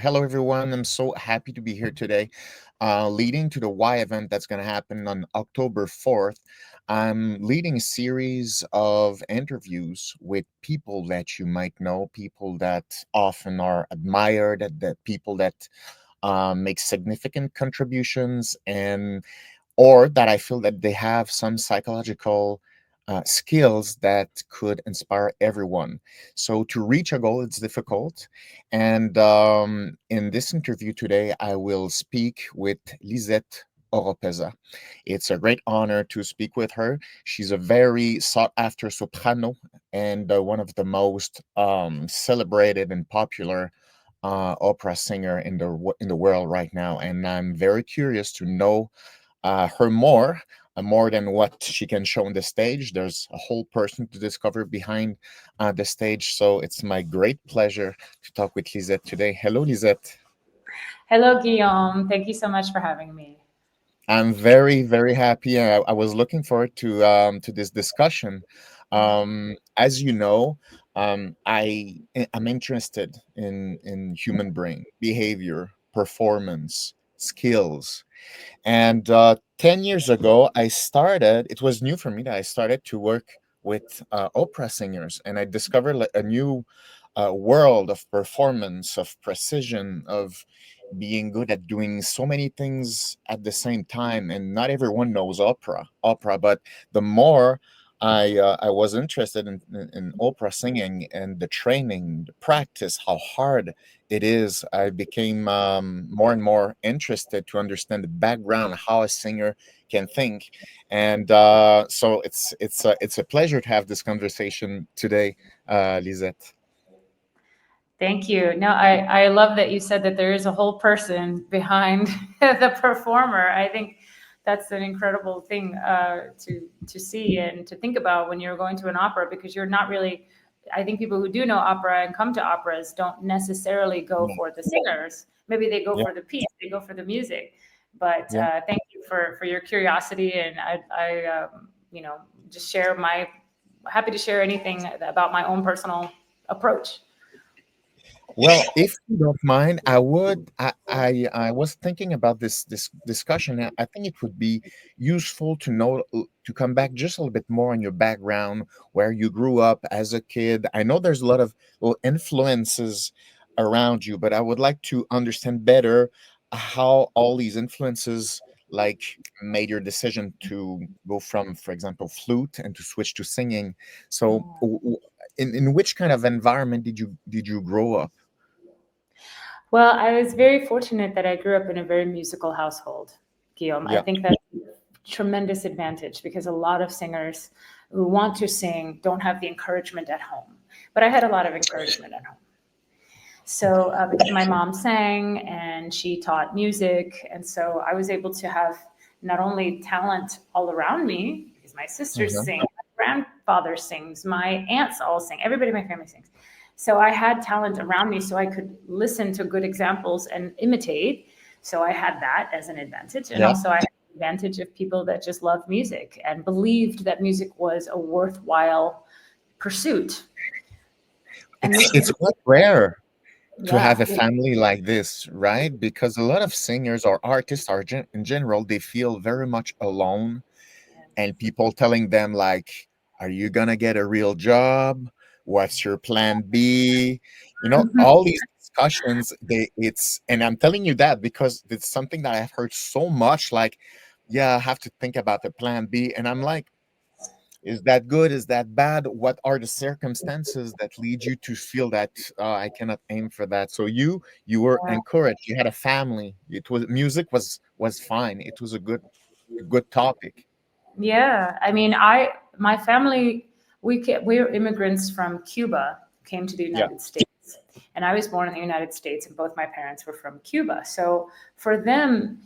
Hello, everyone. I'm so happy to be here today, leading to the Y event that's going to happen on October 4th. I'm leading a series of interviews with people that you might know, people that often are admired, that people that make significant contributions, and or that I feel that they have some psychological skills that could inspire everyone. So to reach a goal, it's difficult. And in this interview today, I will speak with Lisette Oropesa. It's a great honor to speak with her. She's a very sought after soprano and one of the most celebrated and popular opera singer in the world right now. And I'm very curious to know her more than what she can show on the stage. There's a whole person to discover behind the stage. So it's my great pleasure to talk with Lisette today. Hello, Lisette. Hello, Guillaume. Thank you so much for having me. I'm very, very happy. I was looking forward to this discussion. As you know, I'm interested in human brain behavior, performance, skills. And 10 years ago, it was new for me that I started to work with opera singers, and I discovered like a new world of performance, of precision, of being good at doing so many things at the same time. And not everyone knows opera, but the more I was interested in opera singing and the training, the practice, how hard it is, I became more and more interested to understand the background, how a singer can think. And so it's a pleasure to have this conversation today, Lisette. Thank you. No, I love that you said that there is a whole person behind the performer. I think that's an incredible thing to see and to think about when you're going to an opera because you're not really. I think people who do know opera and come to operas don't necessarily go Yeah, for the singers. Maybe they go yeah, for the piece, they go for the music. But yeah. thank you for your curiosity, and I just share my happy to share anything about my own personal approach. Well, if you don't mind, I would. I was thinking about this discussion. I think it would be useful to know to come back just a little bit more on your background, where you grew up as a kid. I know there's a lot of influences around you, but I would like to understand better how all these influences like made your decision to go from, for example, flute and to switch to singing. So, in which kind of environment did you grow up? Well, I was very fortunate that I grew up in a very musical household, Guillaume. I Yeah. think that's a tremendous advantage because a lot of singers who want to sing don't have the encouragement at home. But I had a lot of encouragement at home. So, because my mom sang and she taught music, and so I was able to have not only talent all around me, because my sisters Uh-huh. sing, my grandfather sings, my aunts all sing, everybody in my family sings. So I had talent around me, so I could listen to good examples and imitate. So I had that as an advantage, and Yeah. also I had the advantage of people that just loved music and believed that music was a worthwhile pursuit. And It's quite rare to have yeah, a family like this, right? Because a lot of singers or artists are in general, they feel very much alone, and people telling them like, "Are you gonna get a real job? What's your plan B?" All these discussions. And I'm telling you that because it's something that I've heard so much. Like, yeah, I have to think about the plan B, and I'm like, is that good? Is that bad? What are the circumstances that lead you to feel that I cannot aim for that? So you were encouraged. You had a family. It was music was fine. It was a good topic. Yeah, I mean, I my family we're immigrants from Cuba, came to the Yeah. United States, and I was born in the United States, and both my parents were from Cuba. So for them,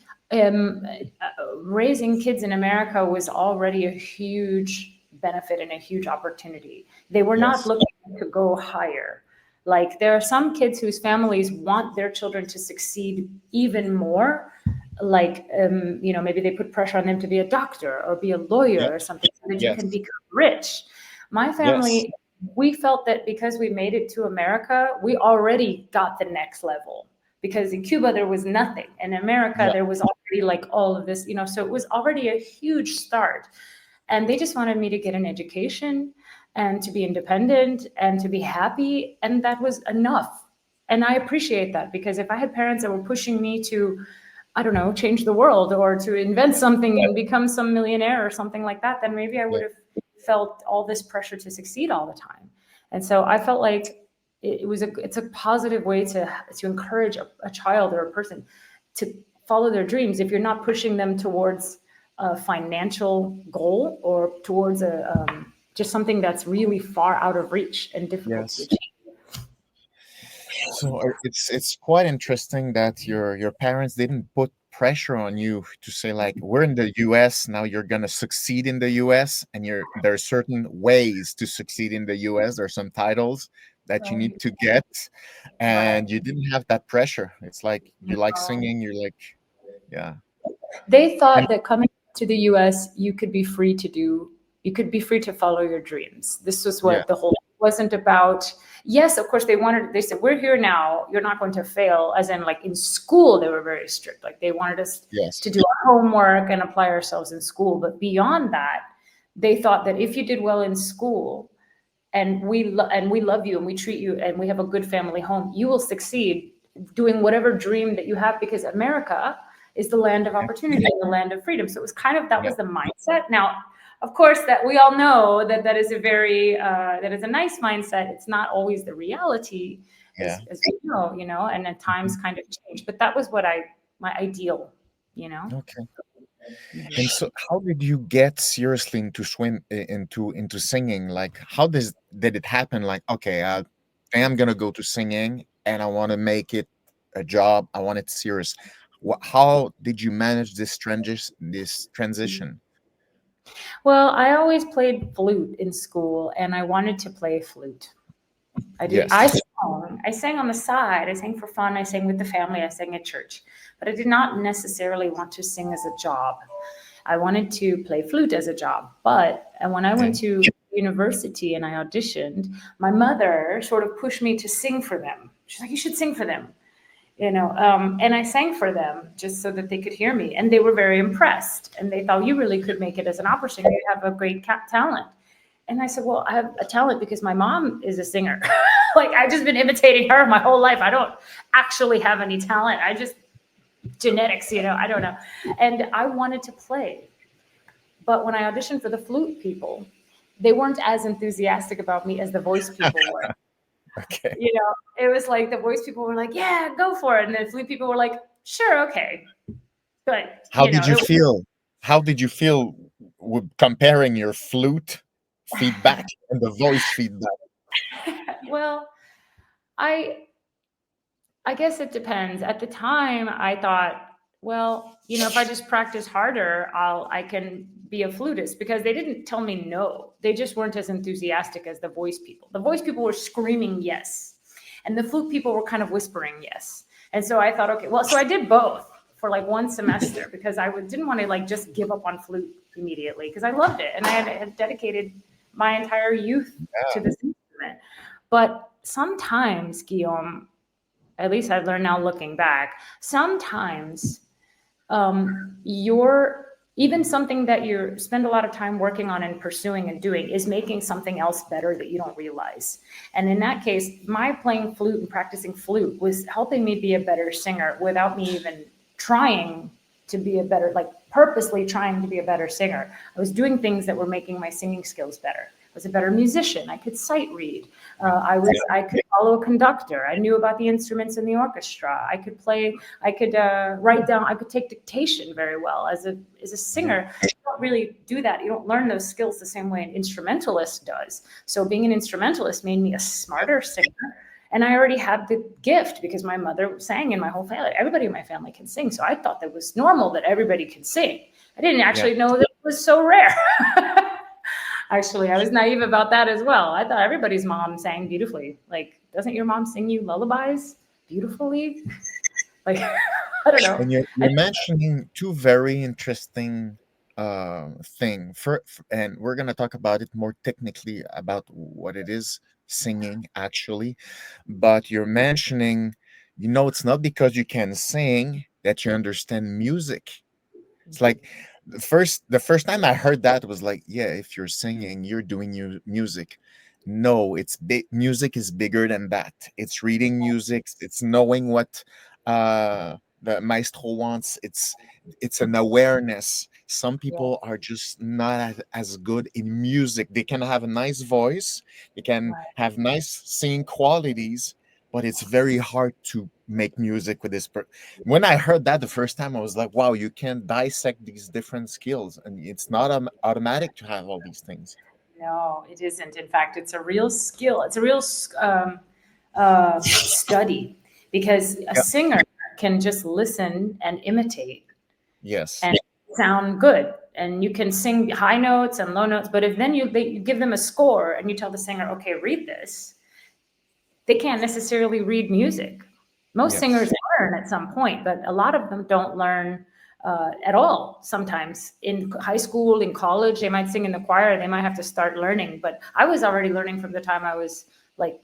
raising kids in America was already a huge benefit and a huge opportunity. They were not Yes. looking to go higher. Like there are some kids whose families want their children to succeed even more, like maybe they put pressure on them to be a doctor or be a Yeah. lawyer or something so that you can Yes. become rich. My Yes. family, we felt that because we made it to America, we already got the next level because in Cuba there was nothing. In America Yeah. there was already like all of this, so it was already a huge start. And they just wanted me to get an education and to be independent and to be happy. And that was enough. And I appreciate that, because if I had parents that were pushing me to, I don't know, change the world or to invent something and become some millionaire or something like that, then maybe I Yeah. would have felt all this pressure to succeed all the time. And so I felt like it's a positive way to encourage a child or a person to follow their dreams if you're not pushing them towards a financial goal or towards just something that's really far out of reach and difficult to Yes. achieve. So it's quite interesting that your parents didn't put pressure on you to say like, we're in the US now, you're gonna succeed in the US, and there are certain ways to succeed in the US. There are some titles that you need Right. to get, Right. and you didn't have that pressure. It's like you like Um, singing, you're like, yeah, They and thought that coming to the US, you could be free to follow your dreams. This was yeah, what the whole wasn't about. Yes, of course, they said, we're here now, you're not going to fail. As in, like in school, they were very strict. Like they wanted us yes, to do our homework and apply ourselves in school. But beyond that, they thought that if you did well in school, and we love you and we treat you and we have a good family home, you will succeed doing whatever dream that you have, because America is the land of opportunity and the land of freedom. So it was kind of, that yeah, was the mindset. Now, of course, that we all know that that is a very that is a nice mindset. It's not always the reality, yeah. as we know, and at times Mhm. kind of change. But that was what my ideal, you know. Okay. And so, how did you get seriously into into singing? Like, how did it happen? Like, okay, I am gonna go to singing, and I want to make it a job. I want it serious. How did you manage this transition? Well, I always played flute in school, and I wanted to play flute. I did. Yes. I sang on the side. I sang for fun. I sang with the family. I sang at church, but I did not necessarily want to sing as a job. I wanted to play flute as a job. But and when I went Okay. to university and I auditioned, my mother sort of pushed me to sing for them. She's like, "You should sing for them." And I sang for them just so that they could hear me, and they were very impressed, and they thought, you really could make it as an opera singer, you have a great talent. And I said, well, I have a talent because my mom is a singer. Like, I've just been imitating her my whole life. I don't actually have any talent. I just genetics, I don't know. And I wanted to play, but when I auditioned for the flute people, they weren't as enthusiastic about me as the voice people were. Okay. It was like the voice people were like, yeah, go for it. And the flute people were like, sure, okay. But, How did you feel? How did you feel with comparing your flute feedback and the voice feedback? well, I I guess it depends. At the time, I thought, well, if I just practice harder, I can be a flutist, because they didn't tell me no. They just weren't as enthusiastic as the voice people. The voice people were screaming yes, and the flute people were kind of whispering yes. And so I thought, okay, well, so I did both for like one semester, because didn't want to like just give up on flute immediately, because I loved it and I had dedicated my entire youth to Yeah. this instrument. But sometimes, Guillaume, at least I've learned now looking back, sometimes you're even something that you spend a lot of time working on and pursuing and doing is making something else better that you don't realize. And in that case, my playing flute and practicing flute was helping me be a better singer without me even trying to be a better, like purposely trying to be a better singer. I was doing things that were making my singing skills better. I was a better musician. I could sight read. I could follow a conductor. I knew about the instruments in the orchestra. I could play. I could write down. I could take dictation very well. As a Mhm. singer, you don't really do that. You don't learn those skills the same way an instrumentalist does. So being an instrumentalist made me a smarter singer. And I already had the gift because my mother sang, and my whole family, everybody in my family can sing. So I thought that was normal that everybody could sing. I didn't Yeah. actually know that it was so rare. Actually, I was naive about that as well. I thought everybody's mom sang beautifully. Like, doesn't your mom sing you lullabies beautifully? Like, I don't know. And you're mentioning two very interesting thing and we're gonna talk about it more technically about what it is singing actually, but you're mentioning it's not because you can sing that you understand music. It's like the first time I heard that was like, yeah, if you're singing, you're doing music. No, it's big. Music is bigger than that. It's reading music. It's knowing what the maestro wants. It's an awareness. Some Yeah, people are just not as good in music. They can have a nice voice. They can right. have nice singing qualities, but it's very hard to make music with this. When I heard that the first time, I was like, wow, you can dissect these different skills, and it's not automatic to have all these things. No, it isn't. In fact, it's a real skill. It's a real study because a Yeah. singer can just listen and imitate Yes. and sound good. And you can sing high notes and low notes, but if then you give them a score and you tell the singer, okay, read this, they can't necessarily read music. Most singers Yes. learn at some point, but a lot of them don't learn at all. Sometimes in high school, in college, they might sing in the choir, they might have to start learning. But I was already learning from the time I was like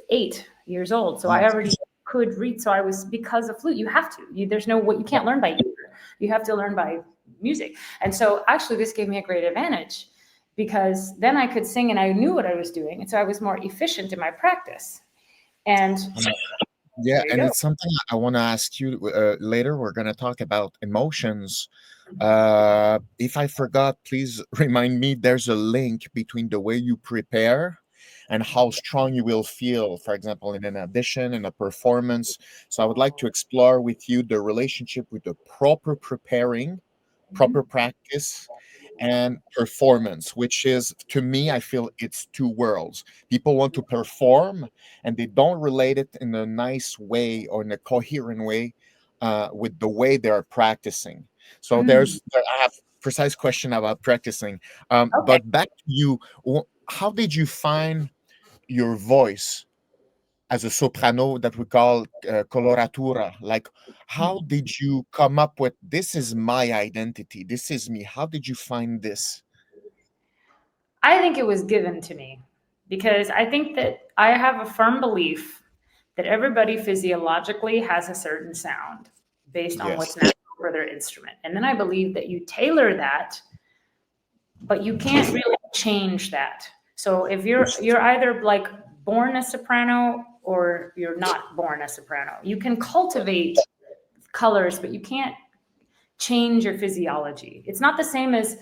8 years old. So I Yes. already could read. So I was, because of flute, you have to. There's no way, you can't learn by ear. You have to learn by music. And so actually, this gave me a great advantage because then I could sing and I knew what I was doing. And so I was more efficient in my practice. And Yeah, there you and go. it's something I want to ask you later. We're going to talk about emotions. If I forgot, please remind me. There's a link between the way you prepare and how strong you will feel, for example, in an audition, in a performance. So I would like to explore with you the relationship with the proper preparing, proper practice, and performance, which is, to me, I feel it's two worlds. People want to perform and they don't relate it in a nice way or in a coherent way with the way they are practicing. So Mm, I have precise question about practicing. okay. But back to you, how did you find your voice as a soprano that we call coloratura? Like, how did you come up with this is my identity? This is me. How did you find this? I think it was given to me because I think that I have a firm belief that everybody physiologically has a certain sound based on Yes. what's natural for their instrument. And then I believe that you tailor that, but you can't really change that. So if you're either like born a soprano or you're not born a soprano. You can cultivate colors, but you can't change your physiology. It's not the same as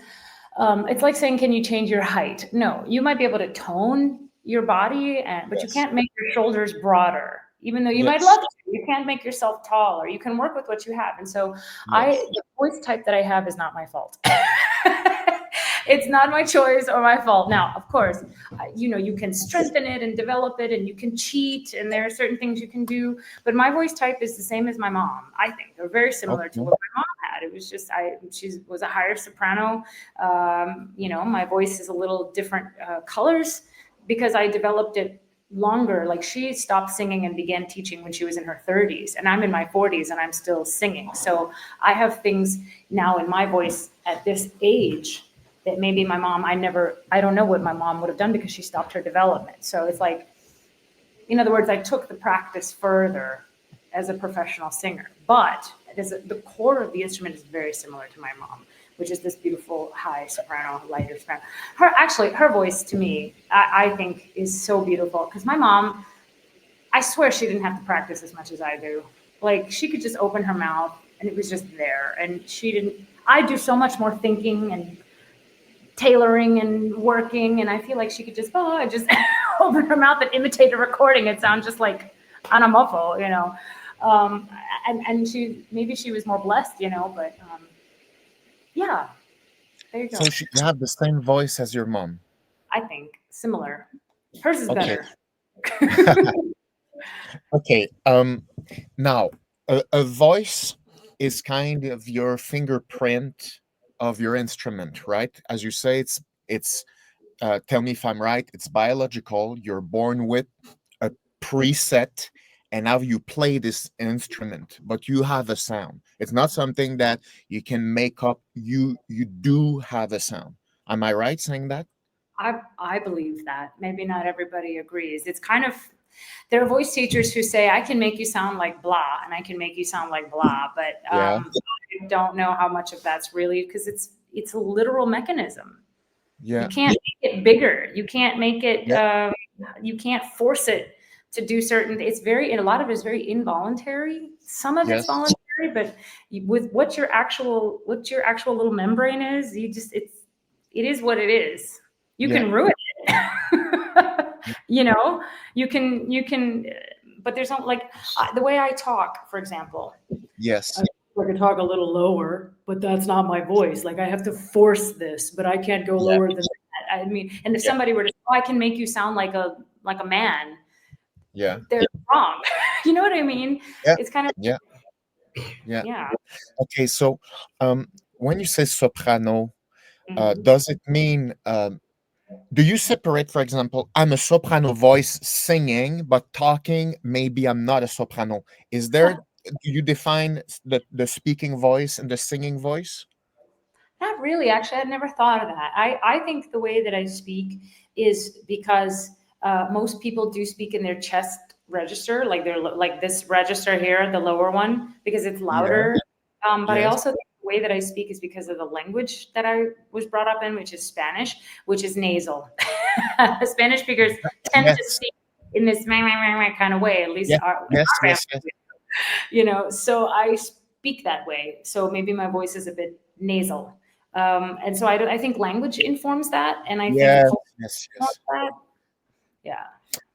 it's like saying, can you change your height? No, you might be able to tone your body, but you Yes. can't make your shoulders broader. Even though you might Yes. love to, you can't make yourself taller. You can work with what you have. And so, Yes. the voice type that I have is not my fault. It's not my choice or my fault. Now, of course, you can strengthen it and develop it, and you can cheat, and there are certain things you can do. But my voice type is the same as my mom. I think they're very similar to Okay. what my mom had. It was just she was a higher soprano. My voice is a little different colors because I developed it longer. Like she stopped singing and began teaching when she was in her 30s, and I'm in my 40s and I'm still singing. So I have things now in my voice at this age that maybe my mom, I don't know what my mom would have done because she stopped her development. So it's like, in other words, I took the practice further as a professional singer. But the core of the instrument is very similar to my mom, which is this beautiful high soprano, lighter soprano. Her voice to me, I think is so beautiful because my mom, I swear she didn't have to practice as much as I do. Like she could just open her mouth and it was just there. And she didn't, I do so much more thinking and tailoring and working, and I feel like she could just open her mouth and imitate a recording. It sounds just like on a muffle. Um, and she maybe she was more blessed, but yeah, there you go. So you have the same voice as your mom. I think similar. Hers is Okay. better. Okay. Now a voice is kind of your fingerprint of your instrument, right? As you say, it's tell me if I'm right, it's biological. You're born with a preset and how you play this instrument, but you have a sound. It's not something that you can make up. You do have a sound. Am I right saying that? I believe that. Maybe not everybody agrees. It's kind of There are voice teachers who say, I can make you sound like blah, and I can make you sound like blah, but Yeah. I don't know how much of that's really, because it's a literal mechanism. You Yeah. can't make it bigger. You can't make it, Yeah. you can't force it to do certain, and a lot of it is very involuntary. Some of it's Yes. voluntary, but with what your actual little membrane is, it is what it is. You Yeah. can ruin it. You can, but there's not like the way I talk, for example. Yes. I can talk a little lower, but that's not my voice. Like I have to force this, but I can't go Yeah. lower than that. I mean, and if Yeah. somebody were to, I can make you sound like a man, Yeah. they're wrong. You know what I mean? Yeah. It's kind of, Yeah. Yeah. yeah. Okay. So, when you say soprano, Mhm. does it mean, do you separate, for example, I'm a soprano voice singing, but talking, maybe I'm not a soprano? Is there, do you define the speaking voice and the singing voice? Not really. Actually, I'd never thought of that. I think the way that I speak is because most people do speak in their chest register, like they're like this register here, the lower one, because it's Yeah. louder. But I Yes. also think the way that I speak is because of the language that I was brought up in, which is Spanish, which is nasal. Spanish speakers tend to Yes. speak in this kind of way, at least Yes. in Yes. our Yes. Yes. family. So I speak that way. So maybe my voice is a bit nasal. And so I think language informs that, and I think Yes. culture Yes. informs Yes. that. Yeah.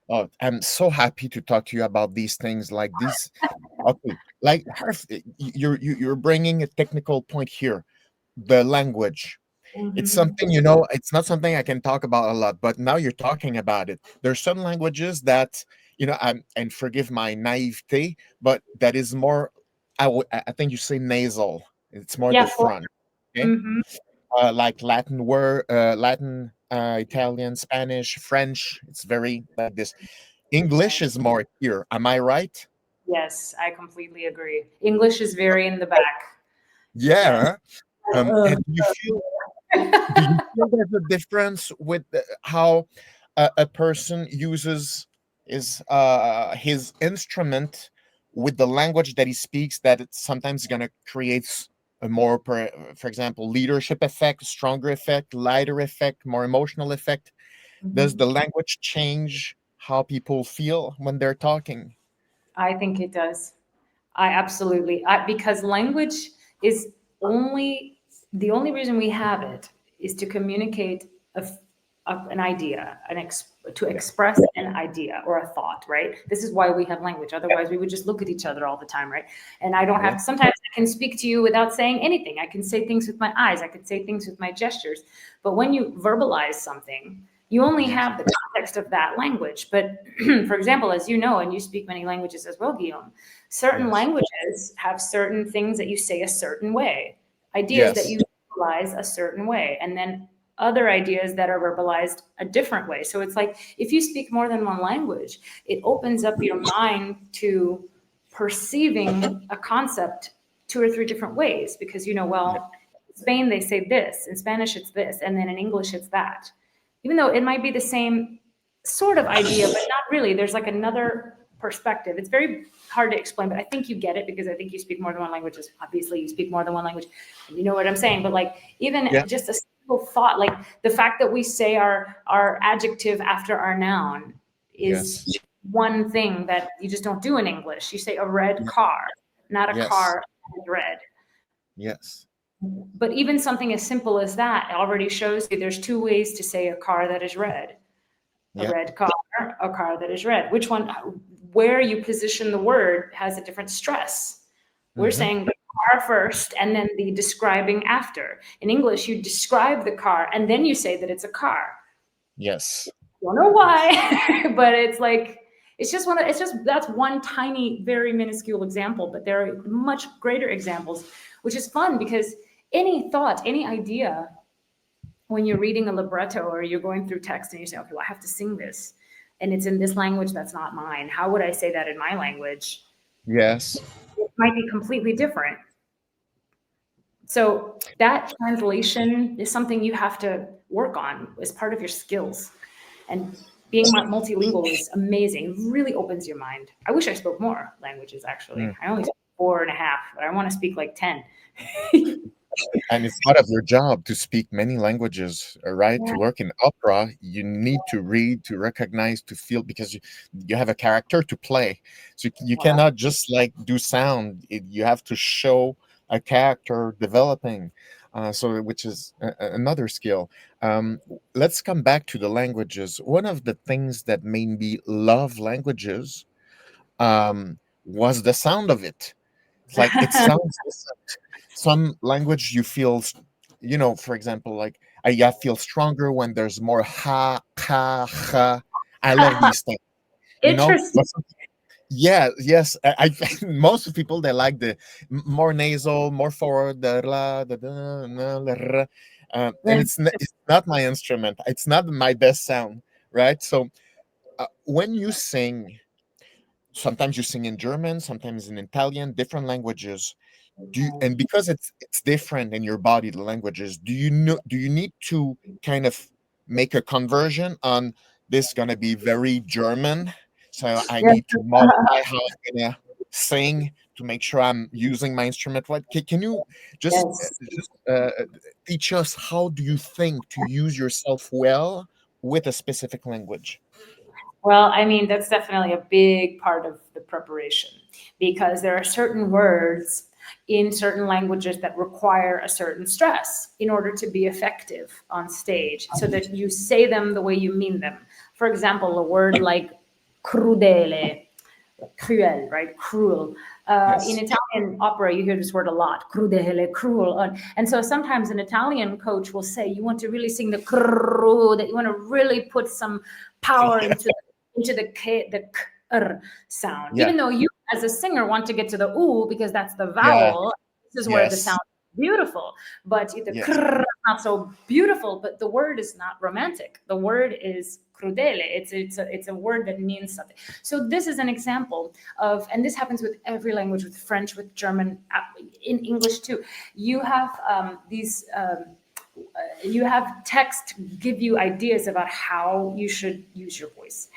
Oh, I'm so happy to talk to you about these things like these. Okay, like you're bringing a technical point here. The language. It's Mhm. something, it's not something I can talk about a lot, but now you're talking about it. There's some languages that, and forgive my naivete, but that is more, I think you say nasal. It's more the Yeah. Cool. front. Okay. Mhm. Like Latin, Italian, Spanish, French. It's very like this. English is more here. Am I right? Yes, I completely agree. English is very in the back. Yes. Yeah. And do you feel there's a difference with how a person uses his instrument with the language that he speaks, that it's sometimes going to create a more, for example, leadership effect, stronger effect, lighter effect, more emotional effect? Does Mhm. the language change how people feel when they're talking? I think it does. I absolutely, because language is only the only reason we have it is to communicate an idea, to Yeah. express an idea or a thought, right? This is why we have language. Otherwise, we would just look at each other all the time, right? And I don't have Yeah. to, sometimes I can speak to you without saying anything. I can say things with my eyes, I could say things with my gestures. But when you verbalize something, you only Yes. have the context of that language. But for example, as you know, and you speak many languages as well, Guillaume, certain Yes. languages have certain things that you say a certain way, ideas that Yes. you verbalize a certain way, and then other ideas that are verbalized a different way. So it's like if you speak more than one language, it opens up your mind to perceiving a concept two or three different ways because Yeah. well, in Spain they say this, in Spanish it's this, and then in English it's that. Even though it might be the same sort of idea, but not really. There's like another perspective. It's very hard to explain, but I think you get it because I think you speak more than one language. Obviously, you speak more than one language, and you know what I'm saying. But like even Yeah. just a simple thought, like the fact that we say our adjective after our noun is Yes. one thing that you just don't do in English. You say a red Yeah. car, not a Yes. car that is red. Yes. But even something as simple as that already shows you there's two ways to say a car that is red. A Yeah. red car, a car that is red. Which one, where you position the word has a different stress. We're Hmm. saying the car first and then the describing after. In English, you describe the car and then you say that it's a car. Yes. Don't know why, but it's like that's one tiny, very minuscule example, but there are much greater examples, which is fun because any thought, any idea, when you're reading a libretto or you're going through text and you say, okay, well, I have to sing this, and it's in this language that's not mine. How would I say that in my language? Yes. It might be completely different. So that translation is something you have to work on as part of your skills. And Being multilingual is amazing. It really opens your mind. I wish I spoke more languages, actually. Mm. I only speak 4.5, but I want to speak like 10. And it's part of your job to speak many languages, right? Yeah. To work in opera, you need to read, to recognize, to feel, because you have a character to play. So you Wow. cannot just like do sound. You have to show a character developing. So, which is another skill. Let's come back to the languages. One of the things that made me love languages was the sound of it. It's like it sounds different. Some language you feel, for example, like I feel stronger when there's more ha, ka, ha. I love these things, Interesting. But yeah, yes, most people they like the more nasal, more forward, the la, la, ra. And it's not my instrument. It's not my best sound, right? So when you sing, sometimes you sing in German, sometimes in Italian, different languages. And because it's different in your body, the languages, do you need to kind of make a conversion on this gonna be very German, so I Yes. need to modify how I'm gonna sing to make sure I'm using my instrument right? Can you just Yes. teach us how do you think to use yourself well with a specific language? Well, I mean, that's definitely a big part of the preparation because there are certain words in certain languages that require a certain stress in order to be effective on stage so that you say them the way you mean them. For example, a word like crudele, cruel, right? Cruel. In Yes. Italian opera, you hear this word a lot, crudele, cruel. And so sometimes an Italian coach will say, you want to really sing the cru, that you want to really put some power into the sound. Yeah. Even though you, as a singer, want to get to the oo because that's the Yeah. vowel, this is where the Yes. sound is beautiful. But the Yes. krr is not so beautiful, but the word is not romantic. The word is crudele. It's a word that means something. So this is an example of, and this happens with every language, with French, with German, in English too. You have you have text give you ideas about how you should use your voice.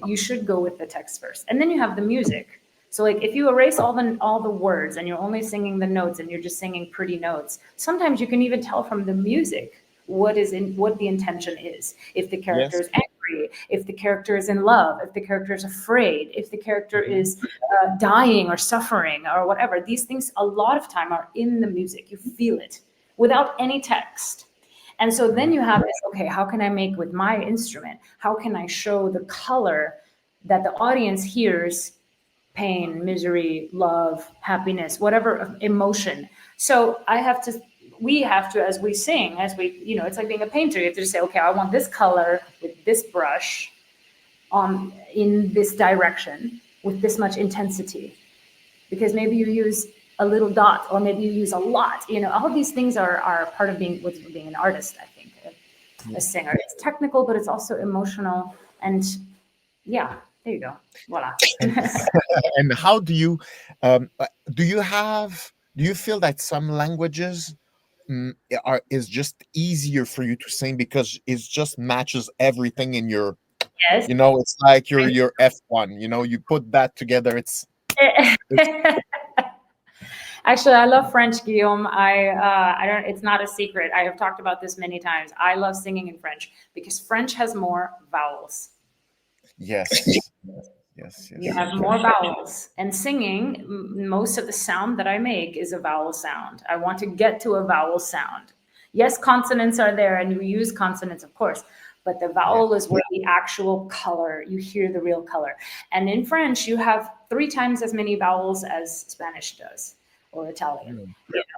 You should go with the text first, and then you have the music. So like if you erase all the words and you're only singing the notes and you're just singing pretty notes, sometimes you can even tell from the music what the intention is. If the character Yes. is angry, if the character is in love, if the character is afraid, if the character Mhm. is dying or suffering or whatever. These things a lot of time are in the music. You feel it without any text. And so then Mhm. you have this, okay, how can I make with my instrument? How can I show the color that the audience hears? Pain, misery, love, happiness, whatever emotion. So we have to, as we sing, it's like being a painter. You have to just say, okay, I want this color with this brush in this direction with this much intensity. Because maybe you use a little dot or maybe you use a lot. All these things are part of being an artist, I think, a singer. It's technical, but it's also emotional. And yeah, there you go. Voila. And and how do you feel that some languages is just easier for you to sing because it just matches everything in your, Yes. it's like your F1, you put that together, it's Actually, I love French, Guillaume. I don't. It's not a secret. I have talked about this many times. I love singing in French because French has more vowels. yes, yes, You yes. have more vowels. And singing, most of the sound that I make is a vowel sound. I want to get to a vowel sound. Yes, consonants are there, and you use consonants, of course, but the Yeah. vowel is where the actual color, you hear the real color. And in French, you have 3 times as many vowels as Spanish does or Italian. Mm.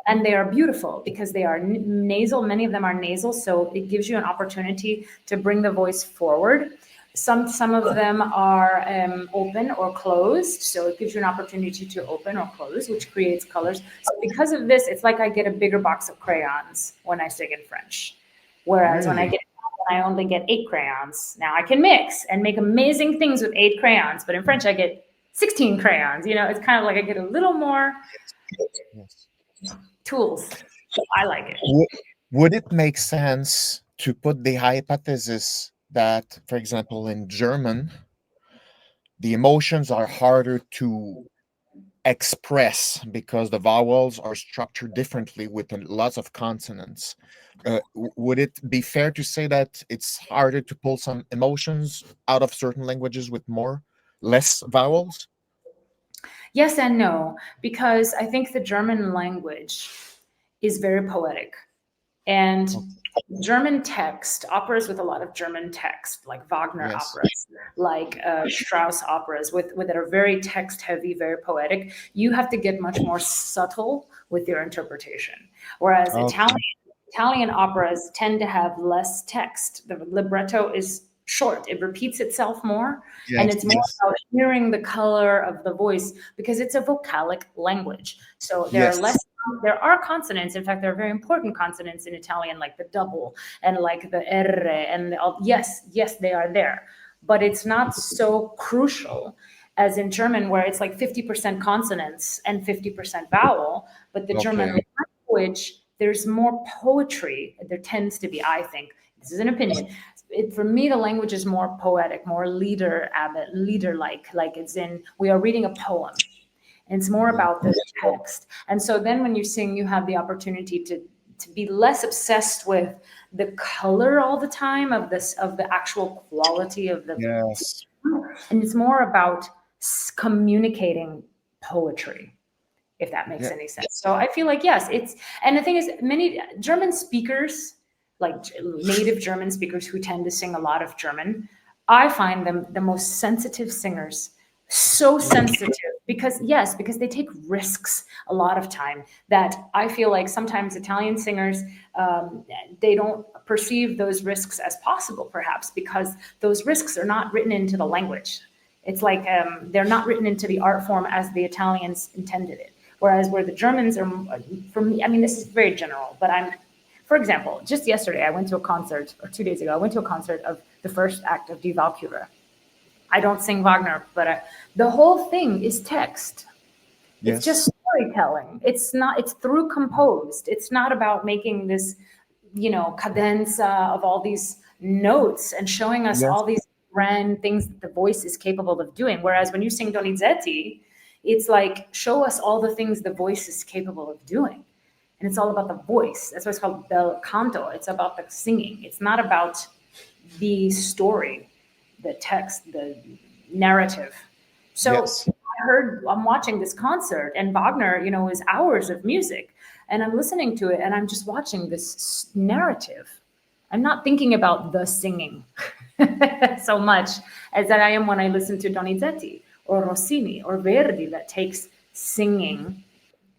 And they are beautiful because they are nasal. Many of them are nasal, so it gives you an opportunity to bring the voice forward. Some of them are open or closed, so it gives you an opportunity to open or close, which creates colors. So because of this, it's like I get a bigger box of crayons when I sing in French, whereas Really? when I only get 8 crayons. Now I can mix and make amazing things with 8 crayons, but in French I get 16 crayons. It's kind of like I get a little more Yes. tools. So I like it. Would it make sense to put the hypothesis that, for example, in German, the emotions are harder to express because the vowels are structured differently with lots of consonants. Would it be fair to say that it's harder to pull some emotions out of certain languages with less vowels? Yes and no, because I think the German language is very poetic. And Oh, German text, operas with a lot of German text, like Wagner yes. operas, like Strauss operas, with that are very text heavy, very poetic. You have to get much more subtle with your interpretation. Whereas Okay. Italian operas tend to have less text. The libretto is short; it repeats itself more, and Yes. it's more Yes. about hearing the color of the voice because it's a vocalic language. So Yes. there are consonants. In fact, there are very important consonants in Italian, like the double and like the R and yes, they are there. But it's not so crucial as in German, where it's like 50% consonants and 50% vowel. But the German Okay. language, there's more poetry. There tends to be, I think, this is an opinion. For me, the language is more poetic, more leader-like it's in, we are reading a poem. It's more Yeah. about the text. And so then when you sing, you have the opportunity to be less obsessed with the color all the time of the actual quality of the, Yes. and it's more about communicating poetry, if that makes Yeah. any sense. So I feel like, yes, and the thing is, many German speakers, like native German speakers who tend to sing a lot of German, I find them the most sensitive singers. So sensitive because they take risks a lot of time that I feel like sometimes Italian singers, they don't perceive those risks as possible, perhaps because those risks are not written into the language. It's like they're not written into the art form as the Italians intended it. Whereas where the Germans are, for me, I mean, this is very general, but for example, just yesterday I went to a concert, or 2 days ago, I went to a concert of the first act of Die Walküre. I don't sing Wagner, but the whole thing is text. It's Yes. just storytelling. It's not, it's through composed. It's not about making this, cadenza of all these notes and showing us Yes. all these grand things that the voice is capable of doing. Whereas when you sing Donizetti, it's like, show us all the things the voice is capable of doing. And it's all about the voice. That's why it's called bel canto. It's about the singing. It's not about the story, the text, the narrative. So Yes. I'm watching this concert, and Wagner, is hours of music, and I'm listening to it, and I'm just watching this narrative. I'm not thinking about the singing so much as that I am when I listen to Donizetti or Rossini or Verdi, that takes singing,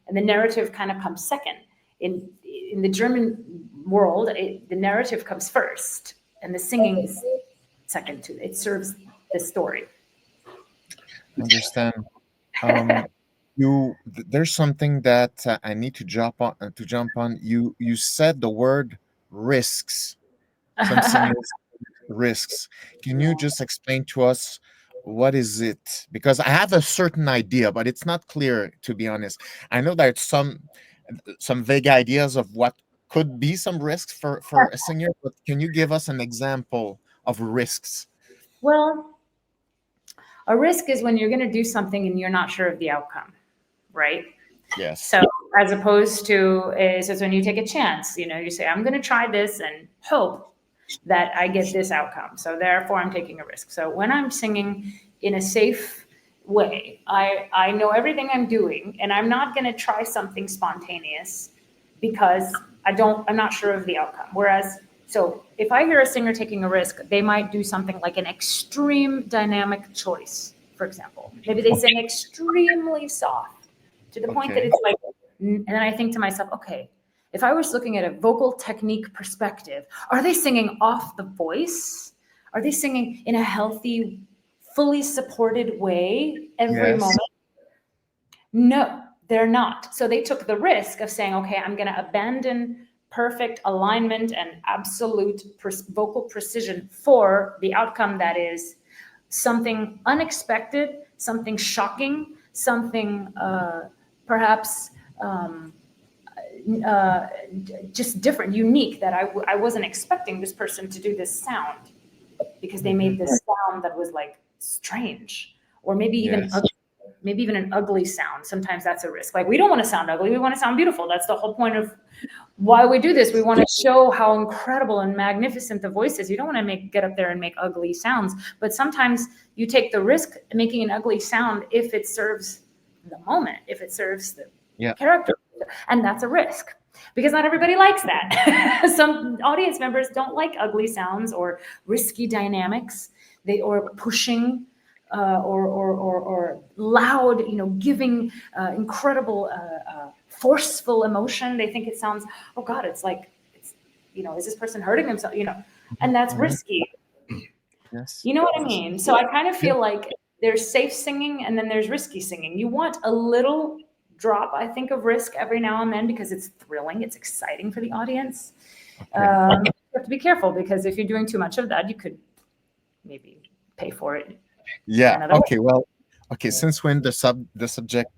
and the narrative kind of comes second. In the German world, the narrative comes first, and the singing is second to it. It serves the story. Understand. Um, there's something that I need to jump on. You said the word risks. Some singers risks. Can you just explain to us what is it? Because I have a certain idea, but it's not clear, to be honest. I know there's some vague ideas of what could be some risks for a singer, but can you give us an example of risks? Well, a risk is when you're going to do something and you're not sure of the outcome, right? Yes. So, as opposed to is when you take a chance, you say, I'm going to try this and hope that I get this outcome. So, therefore, I'm taking a risk. So, when I'm singing in a safe way, I know everything I'm doing, and I'm not going to try something spontaneous because I'm not sure of the outcome. Whereas, so if I hear a singer taking a risk, they might do something like an extreme dynamic choice, for example. Maybe they sing extremely soft to the point that Okay. it's like, and then I think to myself, okay, if I was looking at a vocal technique perspective, are they singing off the voice? Are they singing in a healthy, fully supported way every Yes. moment? No, they're not. So they took the risk of saying, okay, I'm going to abandon perfect alignment and absolute vocal precision for the outcome that is something unexpected, something shocking, something perhaps just different, unique, that I wasn't expecting this person to do this sound. because they made Mhm. this sound that was like strange, or maybe even Yes. ugly, maybe even an ugly sound. Sometimes that's a risk. Like we don't want to sound ugly, we want to sound beautiful. That's the whole point of why we do this. We want to show how incredible and magnificent the voice is. You don't want to get up there and make ugly sounds, but sometimes you take the risk of making an ugly sound if it serves the moment, if it serves the Yeah. character, and that's a risk because not everybody likes that. Some audience members don't like ugly sounds or risky dynamics. They or pushing. Or loud, giving incredible, forceful emotion. They think it sounds, oh God, it's like, is this person hurting themselves? And that's Mhm. risky. Yes. You know what I Yes. mean? So I kind of Yeah. feel like there's safe singing and then there's risky singing. You want a little drop, I think, of risk every now and then because it's thrilling, it's exciting for the audience. Okay. You have to be careful because if you're doing too much of that, you could maybe pay for it Yeah. another way. Okay. Well. Okay. Since when the subject,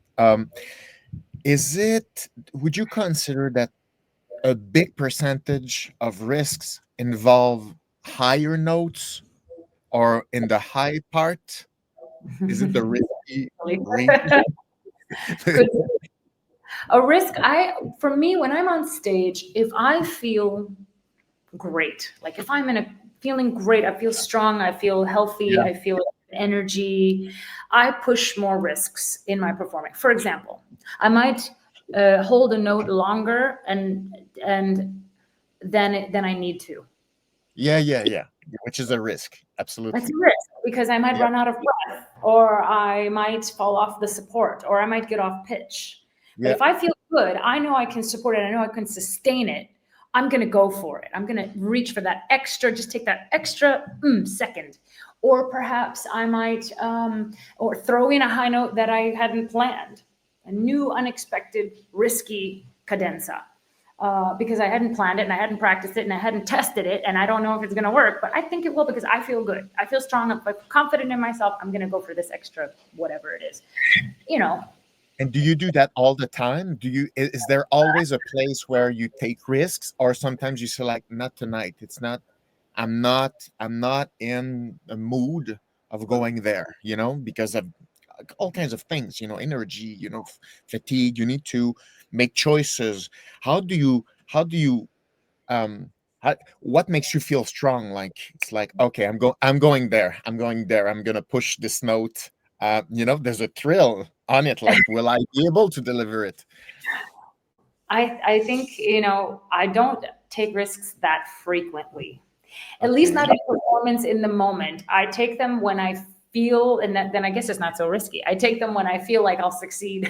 is it? Would you consider that a big percentage of risks involve higher notes, or in the high part? Is it the risky range? Good. A risk, for me, when I'm on stage, if I feel great, like if I'm in a feeling great, I feel strong, I feel healthy, Yeah. I feel energy, I push more risks in my performing. For example, I might hold a note longer and than I need to. Yeah. Yeah. Yeah. Which is a risk. That's Absolutely. a risk because I might Yeah. run out of breath, or I might fall off the support, or I might get off pitch. But Yeah. if I feel good, I know I can support it, I know I can sustain it. I'm going to go for it. I'm going to reach for that extra, just take that extra second. Or perhaps I might, or throw in a high note that I hadn't planned, a new, unexpected, risky cadenza because I hadn't planned it and I hadn't practiced it and I hadn't tested it and I don't know if it's going to work, but I think it will because I feel good. I feel strong. I'm confident in myself. I'm going to go for this extra, whatever it is. You know, And do you do that all the time? Is there always a place where you take risks, or sometimes you say like, not tonight. It's not. I'm not in a mood of going there. Because of all kinds of things. Energy. Fatigue. You need to make choices. How do you? Um. What makes you feel strong? Like it's like, okay, I'm going there. I'm going there. I'm gonna push this note. There's a thrill on it. Like, will I be able to deliver it? I think, I don't take risks that frequently, at least not Okay. in performance in the moment. I take them when I feel, and then I guess it's not so risky. I take them when I feel like I'll succeed.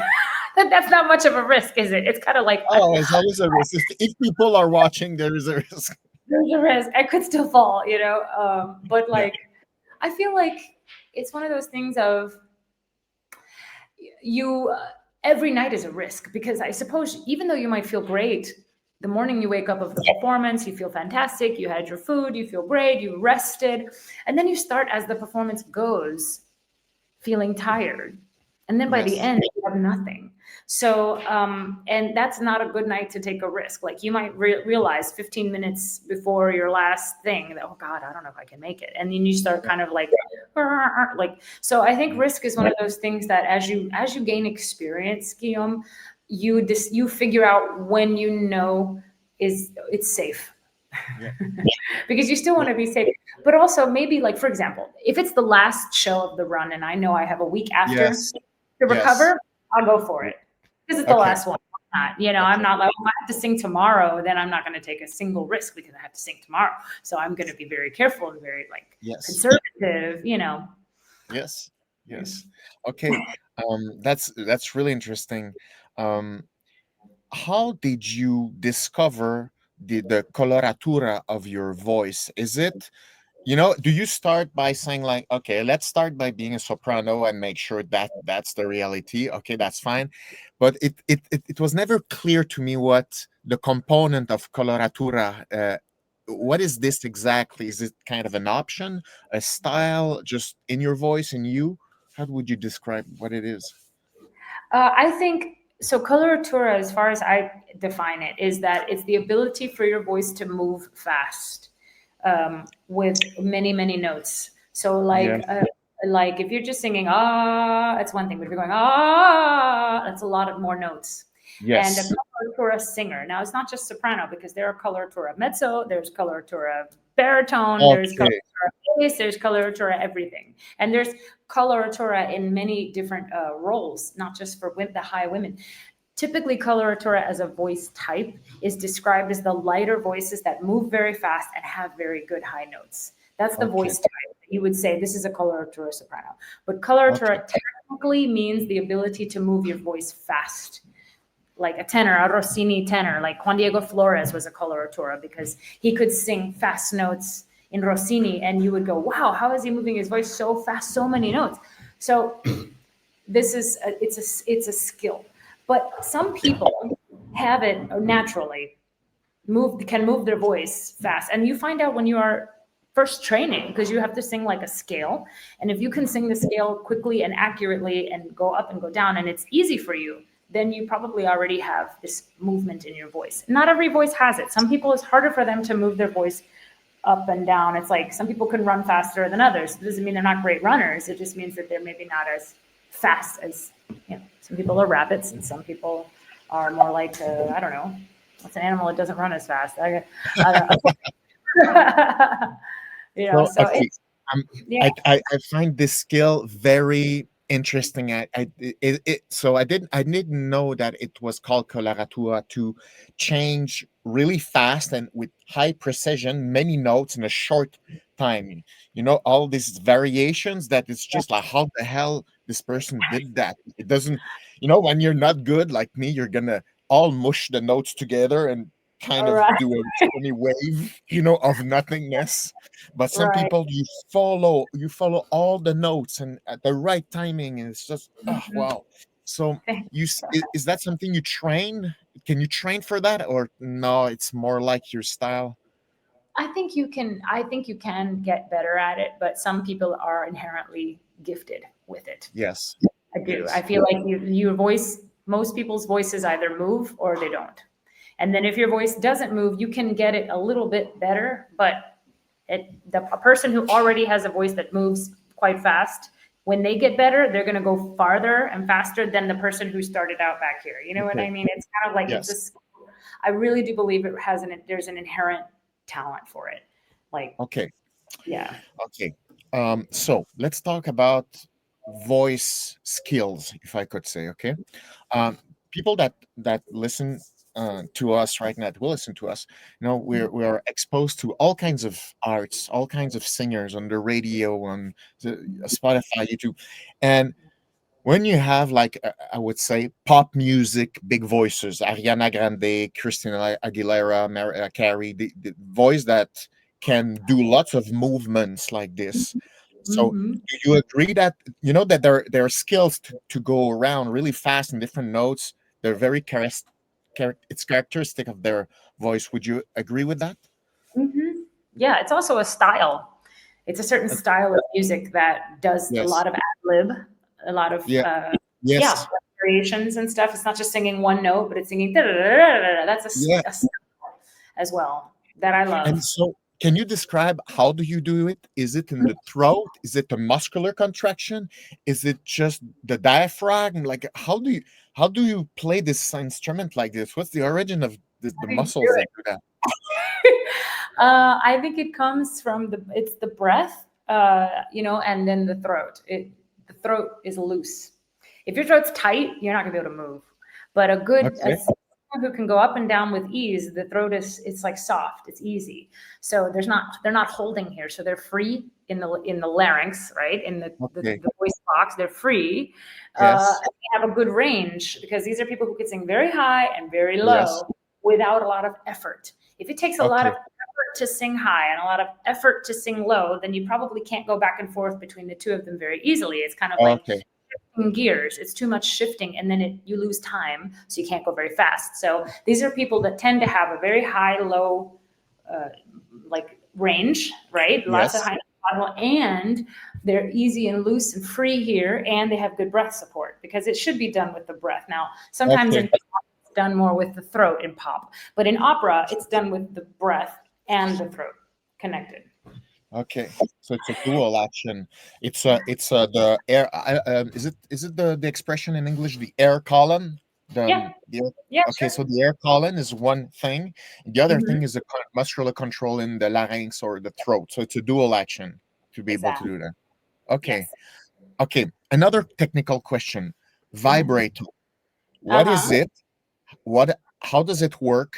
That's not much of a risk, is it? It's kind of like Oh, it's always a risk. If people are watching, there is a risk. there's a risk. I could still fall, but Yeah. like, I feel like it's one of those things of you every night is a risk because I suppose even though you might feel great, the morning you wake up of the performance, you feel fantastic, you had your food, you feel great, you rested, and then you start as the performance goes feeling tired. And then by the Yes. end, you have nothing. So, and that's not a good night to take a risk. Like you might realize 15 minutes before your last thing that, oh God, I don't know if I can make it. And then you start kind of like, so I think Yeah. risk is one of those things that as you gain experience, Guillaume, you figure out when is it's safe Yeah. because you still want Yeah. to be safe. But also maybe like, for example, if it's the last show of the run and I know I have a week after Yes. to Yes. recover, I'll go for it. This is the Okay. last one. I'm Okay. not like, oh, I have to sing tomorrow, then I'm not going to take a single risk because I have to sing tomorrow. So I'm going to be very careful and very like Yes. conservative. Yes. Yes. Okay. That's really interesting. Um, how did you discover the coloratura of your voice? Do you start by saying like, okay, let's start by being a soprano and make sure that that's the reality. Okay, that's fine. But it was never clear to me what the component of coloratura, what is this exactly? Is it kind of an option, a style, just in your voice, in you? How would you describe what it is? I think so. Coloratura, as far as I define it, is that it's the ability for your voice to move fast. with many, many notes. So Yes. like if you're just singing ah, it's one thing, but if you're going ah, that's a lot of more notes. And a Yes. coloratura singer. Now it's not just soprano because there are coloratura mezzo, there's coloratura baritone, there's Okay. coloratura bass, there's coloratura everything, and there's coloratura in many different roles, not just for the high women. Typically, coloratura as a voice type is described as the lighter voices that move very fast and have very good high notes. That's the Okay. voice type. You would say this is a coloratura soprano. But Okay. coloratura technically means the ability to move your voice fast. Like a tenor, a Rossini tenor, like Juan Diego Flores was a coloratura because he could sing fast notes in Rossini, and you would go, wow, how is he moving his voice so fast, so many notes? So this is it's a skill, but some people have it naturally, can move their voice fast, and you find out when you are first training because you have to sing like a scale, and if you can sing the scale quickly and accurately and go up and go down and it's easy for you, then you probably already have this movement in your voice. Not every voice has it. Some people, it's harder for them to move their voice up and down. It's like some people can run faster than others. It doesn't mean they're not great runners. It just means that they're maybe not as fast as, some people are rabbits and some people are more like, I don't know, what's an animal that doesn't run as fast? I don't know. So So okay, it's, um, yeah. I find this skill very interesting. So I didn't know that it was called coloratura to change really fast and with high precision many notes in a short time. All these variations that it's just like how the hell this person did that. It doesn't, when you're not good like me, you're gonna all mush the notes together and kind All of right. do a funny wave, of nothingness. But some Right. people you follow all the notes and at the right timing, and it's just Mhm. wow. So is that something you train? Can you train for that, or no? It's more like your style. I think you can get better at it, but some people are inherently gifted with it. Yes, I do. I yes. feel like your voice, most people's voices either move or they don't. And then if your voice doesn't move, you can get it a little bit better, but a person who already has a voice that moves quite fast, when they get better, they're going to go farther and faster than the person who started out back here. You know what Okay. I mean? It's kind of like Yes. I really do believe there's an inherent talent for it. Like, Okay. yeah. Okay. So let's talk about voice skills, if I could say. Okay. um, People that listen to us right now, that will listen to us, we're exposed to all kinds of arts, all kinds of singers on the radio, on Spotify, YouTube, and when you have like I would say pop music, big voices, Ariana Grande, Christina Aguilera, Carey, the voice that can do lots of movements like this. So Mm-hmm. do you agree that that there are skills to go around really fast in different notes? They're very it's characteristic of their voice. Would you agree with that? Mm-hmm. Yeah, it's also a style. It's a certain Uh, style of music that does a Yes. lot of ad lib, a lot of Yeah. yeah, Yes. variations and stuff. It's not just singing one note, but it's singing da, da, da, da, da, da. That's Yeah. a style as well that I And love. so, can you describe how do you do it? Is it in the throat? Is it a muscular contraction? Is it just the diaphragm? Like, how do you play this instrument like this? What's the origin of the How do you muscles do that it? do that? I think it comes from it's the breath, and then the throat. The throat is loose. If your throat's tight, you're not gonna be able to move. But a Okay. singer who can go up and down with ease, the throat it's like soft, it's easy. So they're not holding here, so they're free in the larynx, right? In Okay. the voice box, they're free. Yes. And they have a good range because these are people who can sing very high and very Yes. low without a lot of effort. If it takes a lot of Okay. effort to sing high and a lot of effort to sing low, then you probably can't go back and forth between the two of them very easily. It's kind of like Okay. shifting gears. It's too much shifting, and then you lose time, so you can't go very fast. So these are people that tend to have a very high, low, uh, like range, right? Lots of Yes. high and they're easy and loose and free here, and they have good breath support because it should be done with the breath. Now, sometimes Okay. in it's done more with the throat in pop, but in opera, it's done with the breath and the throat. connected. Okay, so it's a dual action. It's the air. Is it the expression in English, the air column? Yeah, yeah, Okay, sure. so the air column is one thing. The other Hmm. thing is the muscular control in the larynx or the throat. So it's a dual action to be able to Exactly. do that. Okay, Yes. okay. Another technical question: Uh-huh. vibrato. What is Uh-huh. it? What? How does it work?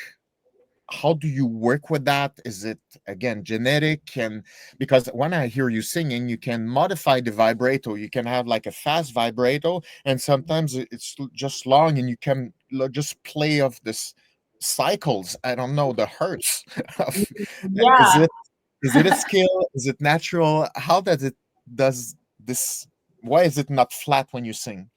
How do you work with that? Is it again genetic? And because when I hear you singing, you can modify the vibrato. You can have like a fast vibrato, and sometimes it's just long, and you can just play of this cycles. I don't know the hertz. Of, is Yeah. it is it a skill? Is it natural? How does this? Why is it not flat when you sing?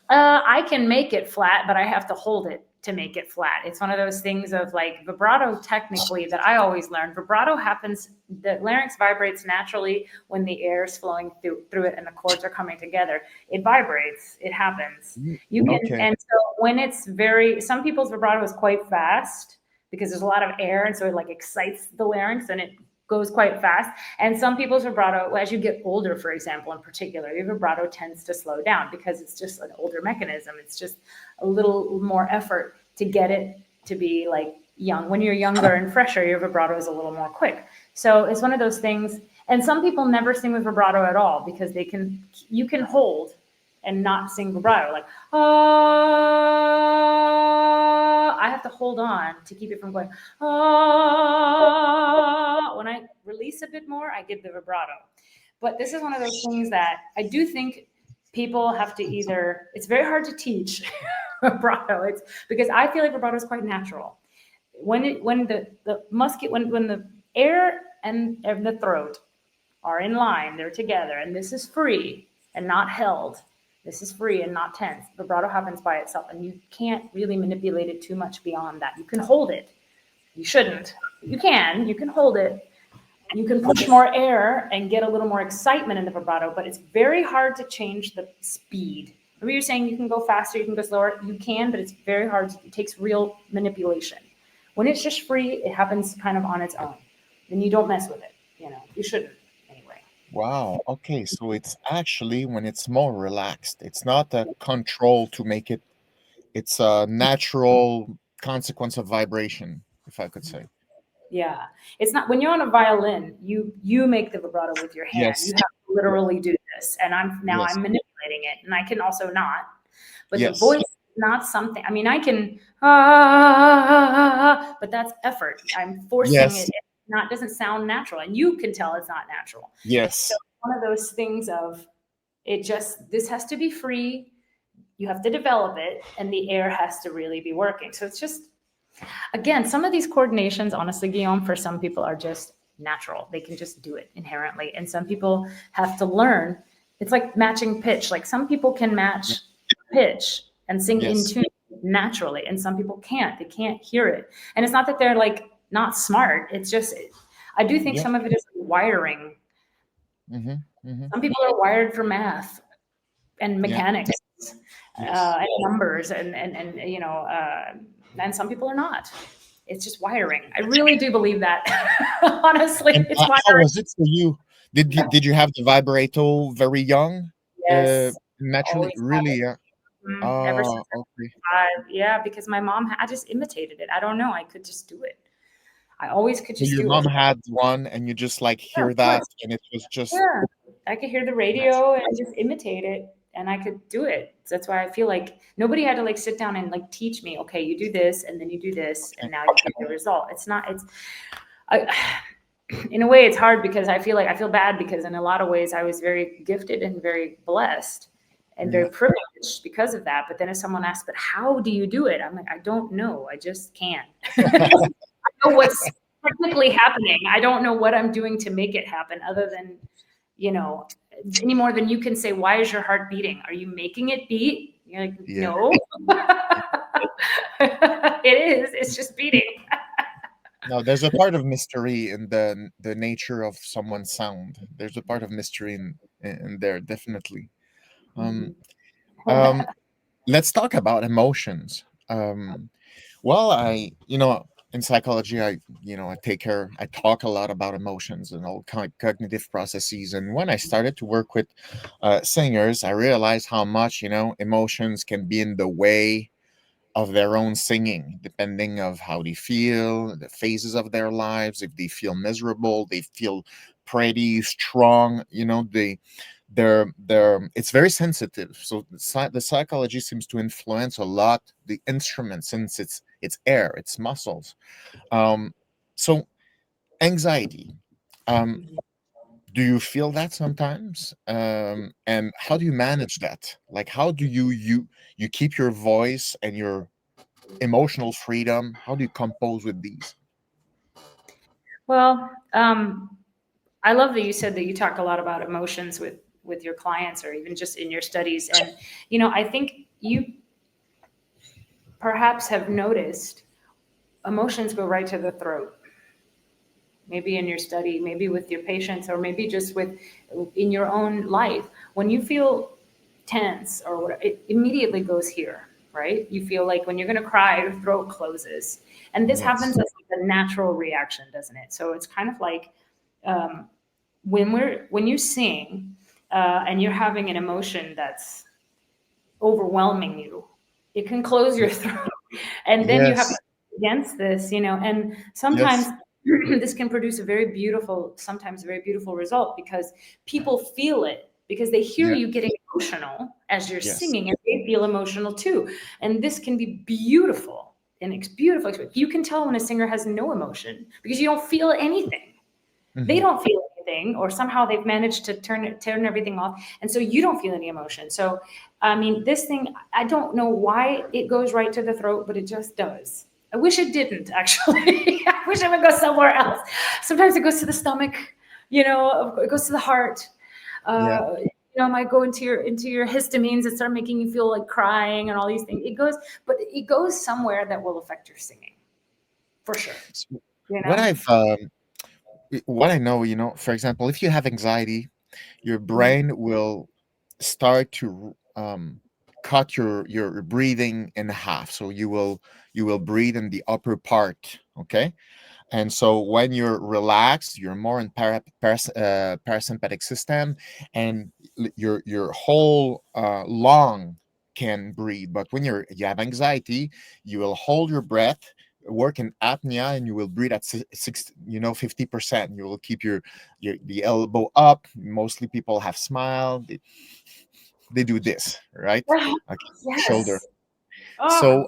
I can make it flat, but I have to hold it to make it flat. It's one of those things of like vibrato, technically, that I always learned. Vibrato happens, the larynx vibrates naturally when the air is flowing through it and the chords are coming together. It vibrates, it happens. You can, Okay. and so when it's very, some people's vibrato is quite fast because there's a lot of air, and so it like excites the larynx and it goes quite fast. And some people's vibrato, as you get older, for example, in particular, your vibrato tends to slow down because it's just an older mechanism. It's just a little more effort to get it to be like young. When you're younger and fresher, your vibrato is a little more quick. So it's one of those things. And some people never sing with vibrato at all because you can hold and not sing vibrato. Like, ah, I have to hold on to keep it from going, ah. When I release a bit more, I give the vibrato. But this is one of those things that I do think people have to either, it's very hard to teach vibrato. It's because I feel like vibrato is quite natural. When the musket, when the air and the throat are in line, they're together, and this is free and not held. This is free and not tense. Vibrato happens by itself, and you can't really manipulate it too much beyond that. You can hold it. You shouldn't. You can hold it. You can push more air and get a little more excitement in the vibrato, but it's very hard to change the speed. Maybe you're saying you can go faster, you can go slower. You can, but it's very hard. It takes real manipulation. When it's just free, it happens kind of on its own. Then you don't mess with it. You shouldn't anyway. Wow. Okay. So it's actually when it's more relaxed. It's not a control to make it, it's a natural consequence of vibration, if I could say. Yeah, it's not when you're on a violin, you make the vibrato with your hand. You Yes. have to Yes. literally do this, and I'm Yes. manipulating it, and I can also not. But the Yes. voice is not something. I mean, I can but that's effort. I'm forcing it. Yes. It not doesn't sound natural, and you can tell it's not natural. So Yes. one of those things of it just this has to be free. You have to develop it, and the air has to really be working. So it's just again, some of these coordinations, honestly, Guillaume, for some people are just natural. They can just do it inherently. And some people have to learn. It's like matching pitch. Like some people can match pitch and sing in Yes. tune naturally, and some people can't. They can't hear it. And it's not that they're like not smart. It's just, I do think Yeah. some of it is wiring. Mm-hmm. Mm-hmm. Some people are wired for math and Yeah. mechanics Yes. and numbers and some people are not. It's just wiring. I really do believe that. Honestly, And it's how wiring. was it for you? Did you have the vibrato very young? Yes, Naturally, always have really? it. Ever since Oh, I okay. was 5. Yeah, because my mom, I just imitated it. I don't know. I could just do it. I always could So just your do it. mom had one, and you just like Yeah, hear of course. that, and it was just Yeah, I could hear the natural. radio and just imitate it, and I could do it. So that's why I feel like nobody had to like sit down and like teach me. Okay, you do this, and then you do this, and now you get the result. It's not. I, in a way, it's hard because I feel bad because in a lot of ways I was very gifted and very blessed and Yeah. very privileged because of that. But then if someone asks, "But how do you do it?" I'm like, I don't know. I just can't. I know what's technically happening. I don't know what I'm doing to make it happen other than, you know, any more than you can say, why is your heart beating? Are you making it beat? You're like, Yeah. no. It is. It's just beating. No, there's a part of mystery in the nature of someone's sound. There's a part of mystery in there, definitely. Um, um, let's talk about emotions. Well, in psychology, I talk a lot about emotions and all cognitive processes. And when I started to work with singers, I realized how much emotions can be in the way of their own singing, depending of how they feel, the phases of their lives. If they feel miserable, they feel pretty strong. They're it's very sensitive. So the psychology seems to influence a lot the instrument, since it's air, it's muscles. So anxiety. Um, do you feel that sometimes? And how do you manage that? Like, how do you keep your voice and your emotional freedom? How do you compose with these? Well, I love that you said that you talk a lot about emotions with your clients or even just in your studies. And I think you perhaps have noticed emotions go right to the throat. Maybe in your study, maybe with your patients, or maybe just with in your own life. When you feel tense or whatever, it immediately goes here, right? You feel like when you're going to cry, your throat closes, and this Yes. happens as like a natural reaction, doesn't it? So it's kind of like um, when you sing and you're having an emotion that's overwhelming you, it can close your throat, and then you have to Yes. against this, and sometimes Yes. this can produce a very beautiful, sometimes a very beautiful result because people feel it because they hear Yeah. you getting emotional as you're Yes. singing and they feel emotional too. And this can be beautiful and it's beautiful. You can tell when a singer has no emotion because you don't feel anything. They Hmm. don't feel anything, or somehow they've managed to turn everything off, and so you don't feel any emotion. So I mean, this thing, I don't know why it goes right to the throat, but it just does. I wish it didn't, actually. I wish it would go somewhere else. Sometimes it goes to the stomach, it goes to the heart. Yeah. It might go into your histamines and start making you feel like crying and all these things. It goes somewhere that will affect your singing for sure. So You what know. what I know, for example, if you have anxiety, your Mhm. brain will start to cut your breathing in half. So you will breathe in the upper part, okay? And so when you're relaxed, you're more in parasympathetic system, and your whole lung can breathe. But when you have anxiety, you will hold your breath, work in apnea, and you will breathe at 50%. You will keep your the elbow up. Mostly people have smile. They do this, right? Okay, shoulder. Yes. Oh, So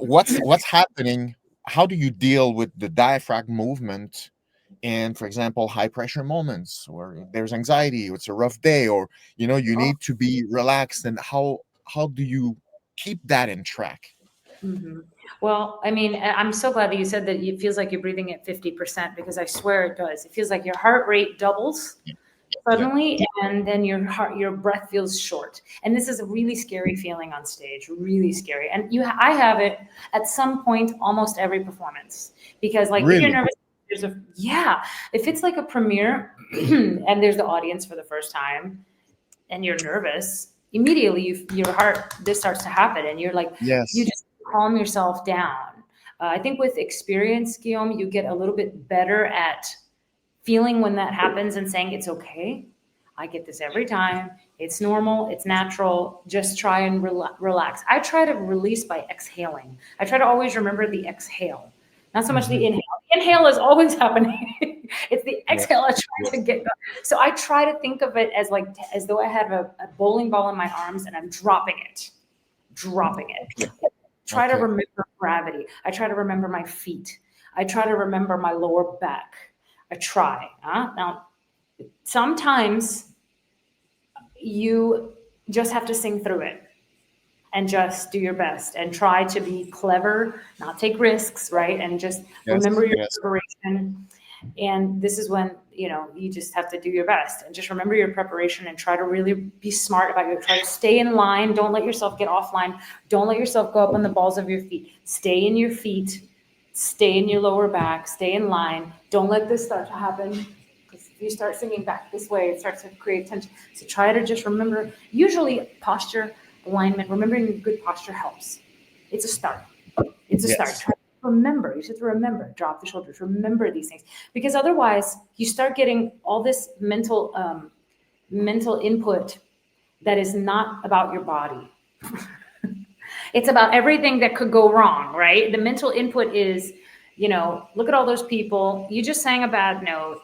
what's happening? How do you deal with the diaphragm movement? And for example, high pressure moments, or there's anxiety, or it's a rough day, or you oh. need to be relaxed. And how do you keep that in track? Mhm. Well, I mean, I'm so glad that you said that it feels like you're breathing at 50% because I swear it does. It feels like your heart rate doubles Yeah. suddenly, and then your breath feels short. And this is a really scary feeling on stage, really scary. And I have it at some point almost every performance because, like, if you're Really? nervous, yeah, if it's like a premiere and there's the audience for the first time and you're nervous, immediately your heart, this starts to happen, and you're like, you Yes. just calm yourself down. I think with experience, Guillaume, you get a little bit better at feeling when that happens and saying it's okay. I get this every time. It's normal. It's natural. Just try and relax. I try to release by exhaling. I try to always remember the exhale, not so much the Hmm. inhale. The inhale is always happening. It's the Yeah. exhale I try to Yes. get going. So I try to think of it as like as though I have a bowling ball in my arms and I'm dropping Okay. it. Try to Okay. remember gravity. I try to remember my feet. I try to remember my lower back. I try. Now, sometimes you just have to sing through it and just do your best and try to be clever, not take risks, right? And just remember Yes. your Yes. preparation. And this is when, you just have to do your best and just remember your preparation and try to really be smart about your, try to stay in line. Don't let yourself get offline. Don't let yourself go up on the balls of your feet. Stay in your feet, stay in your lower back, stay in line. Don't let this start to happen. Because if you start singing back this way, it starts to create tension. So try to just remember, usually posture, alignment, remembering good posture helps. It's a start. It's a start. Yes. Try to remember. You just have to remember. Drop the shoulders. Remember these things, because otherwise you start getting all this mental input that is not about your body. It's about everything that could go wrong, right? The mental input is, look at all those people. You just sang a bad note.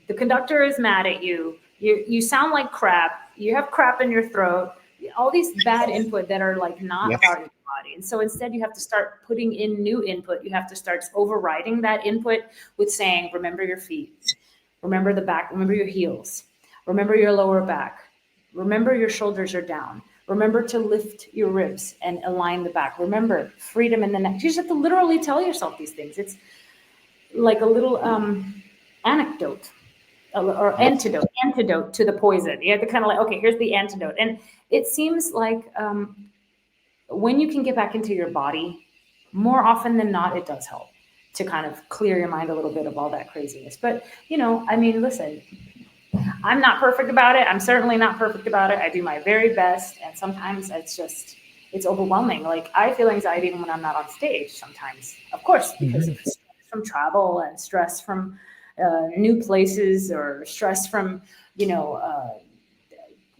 The conductor is mad at you. You sound like crap. You have crap in your throat. All these bad input that are like not Yes. about your body. And so instead you have to start putting in new input. You have to start overriding that input with saying, remember your feet, remember the back, remember your heels, remember your lower back, remember your shoulders are down. Remember to lift your ribs and align the back. Remember freedom in the neck. You just have to literally tell yourself these things. It's like a little anecdote or antidote to the poison. You have to kind of like, okay, here's the antidote. And it seems like when you can get back into your body, more often than not, it does help to kind of clear your mind a little bit of all that craziness. But, listen, I'm not perfect about it. I'm certainly not perfect about it. I do my very best. And sometimes it's overwhelming. Like I feel anxiety even when I'm not on stage sometimes, of course, because of stress from travel and stress from new places or stress from,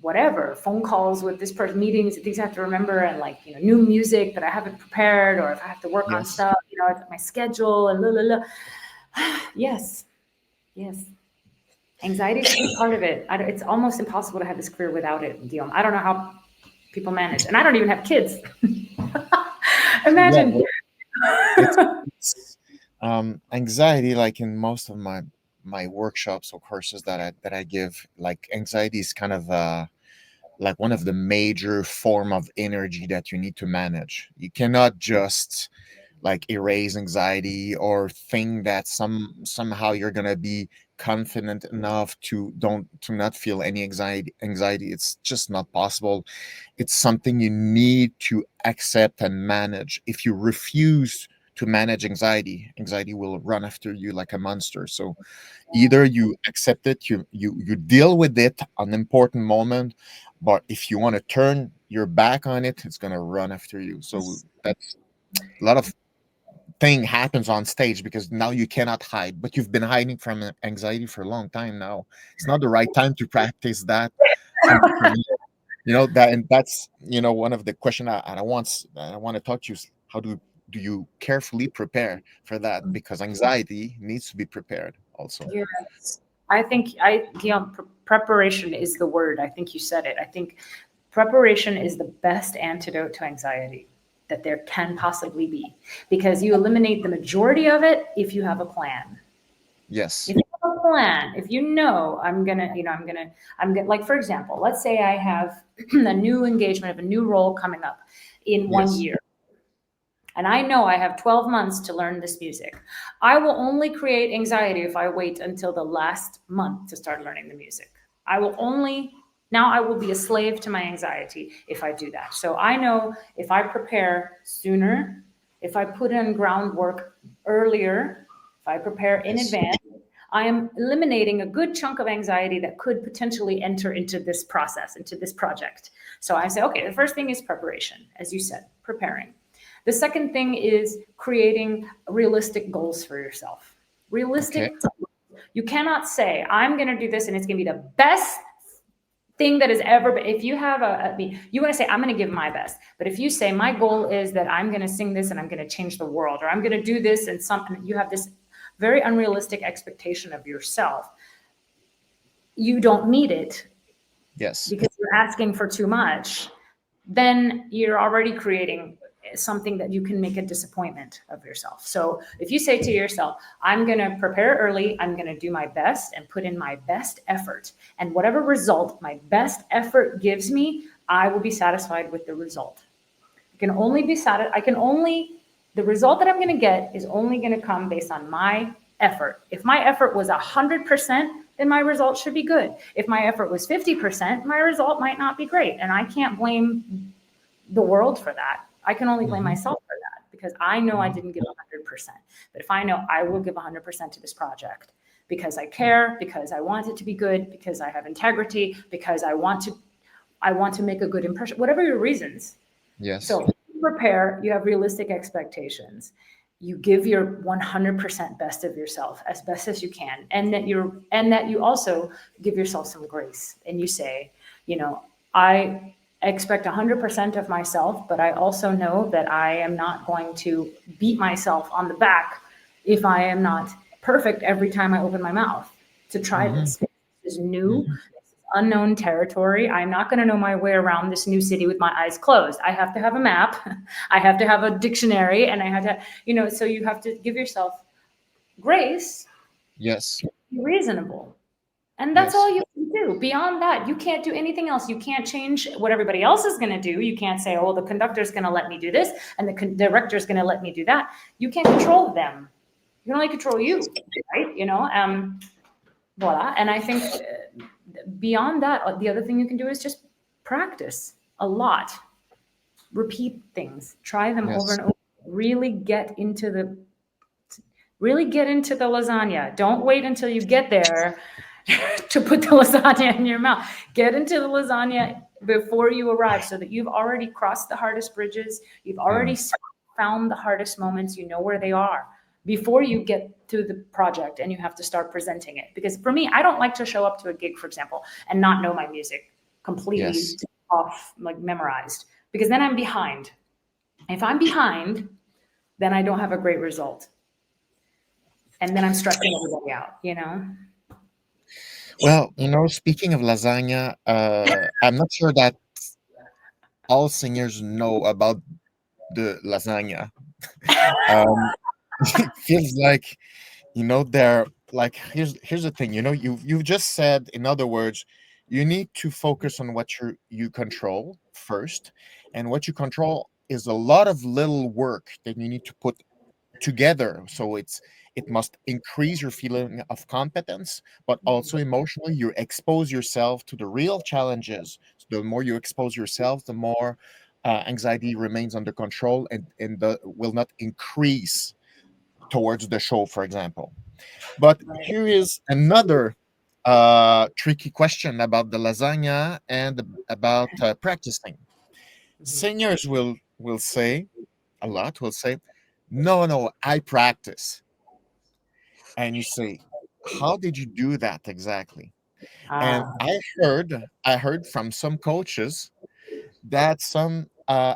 whatever, phone calls with this person, meetings, things I have to remember, and like, new music that I haven't prepared, or if I have to work on Yes. stuff, my schedule and Yes. Anxiety is a big part of it. It's almost impossible to have this career without it, Guillaume. I don't know how people manage, and I don't even have kids. Imagine. It's anxiety, like in most of my workshops or courses that I give, like anxiety is kind of like one of the major form of energy that you need to manage. You cannot just like erase anxiety or think that somehow you're gonna be confident enough to not feel any anxiety. It's just not possible. It's something you need to accept and manage. If you refuse to manage anxiety will run after you like a monster. So either you accept it, you deal with it an important moment, but if you want to turn your back on it, it's going to run after you. So that's a lot of thing happens on stage because now you cannot hide, but you've been hiding from anxiety for a long time now. It's not the right time to practice that. That, and that's one of the question I want to talk to you is how do you carefully prepare for that, because anxiety needs to be prepared also. Yes. I think preparation is the word. I think you said it. I think preparation is the best antidote to anxiety that there can possibly be, because you eliminate the majority of it if you have a plan. Yes. If you have a plan, if I'm gonna, like, for example, let's say I have a new engagement of a new role coming up in 1 year. And I know I have 12 months to learn this music. I will only create anxiety if I wait until the last month to start learning the music. Now I will be a slave to my anxiety if I do that. So I know if I prepare sooner, if I put in groundwork earlier, if I prepare in advance, I am eliminating a good chunk of anxiety that could potentially enter into this process, into this project. So I say, okay, the first thing is preparation, as you said, preparing. The second thing is creating realistic goals for yourself. Realistic. Okay. You cannot say, I'm going to do this and it's going to be the best thing that has ever been. If you have you want to say, I'm going to give my best. But if you say, my goal is that I'm going to sing this and I'm going to change the world, or I'm going to do this and something, you have this very unrealistic expectation of yourself. You don't meet it. Yes. Because you're asking for too much. Then you're already creating something that you can make a disappointment of yourself. So if you say to yourself, I'm going to prepare early, I'm going to do my best and put in my best effort, and whatever result my best effort gives me, I will be satisfied with the result. The result that I'm going to get is only going to come based on my effort. If my effort was 100%, then my result should be good. If my effort was 50%, my result might not be great. And I can't blame the world for that. I can only blame myself for that, because I know I didn't give 100%. But if I know I will give 100% to this project because I care, because I want it to be good, because I have integrity, because I want to make a good impression, whatever your reasons. Yes. So you prepare, you have realistic expectations. you give your 100% best of yourself as best as you can, and that you also give yourself some grace, and you say, you know, I expect 100% of myself, but I also know that I am not going to beat myself on the back if I am not perfect every time I open my mouth to try Hmm. this. This is new, Hmm. unknown territory. I'm not going to know my way around this new city with my eyes closed. I have to have a map. I have to have a dictionary, and I have to, so you have to give yourself grace, Yes. be reasonable. And that's all Yes. you can do. Beyond that, you can't do anything else. You can't change what everybody else is going to do. You can't say, oh, the conductor's going to let me do this and the director's going to let me do that. You can't control them. You can only control you, right? Voila. And I think beyond that, the other thing you can do is just practice a lot, repeat things, try them over Yes. and over. Really get into the lasagna. Don't wait until you get there to put the lasagna in your mouth. Get into the lasagna before you arrive so that you've already crossed the hardest bridges. You've already Mm. found the hardest moments. You know where they are before you get to the project and you have to start presenting it. Because for me, I don't like to show up to a gig, for example, and not know my music completely Yes. off, like memorized, because then I'm behind. If I'm behind, then I don't have a great result. And then I'm stressing everybody out. Well, speaking of lasagna, I'm not sure that all singers know about the lasagna. Um, it feels like, they're like, here's the thing, you've just said, in other words, you need to focus on what you control first, and what you control is a lot of little work that you need to put together. So it must increase your feeling of competence, but also emotionally you expose yourself to the real challenges. So the more you expose yourself, the more anxiety remains under control, and will not increase towards the show, for example. But here is another tricky question about the lasagna and about practicing. Singers will say, a lot will say, no, no, I practice. And you say, how did you do that exactly? And Ah, I heard from some coaches that some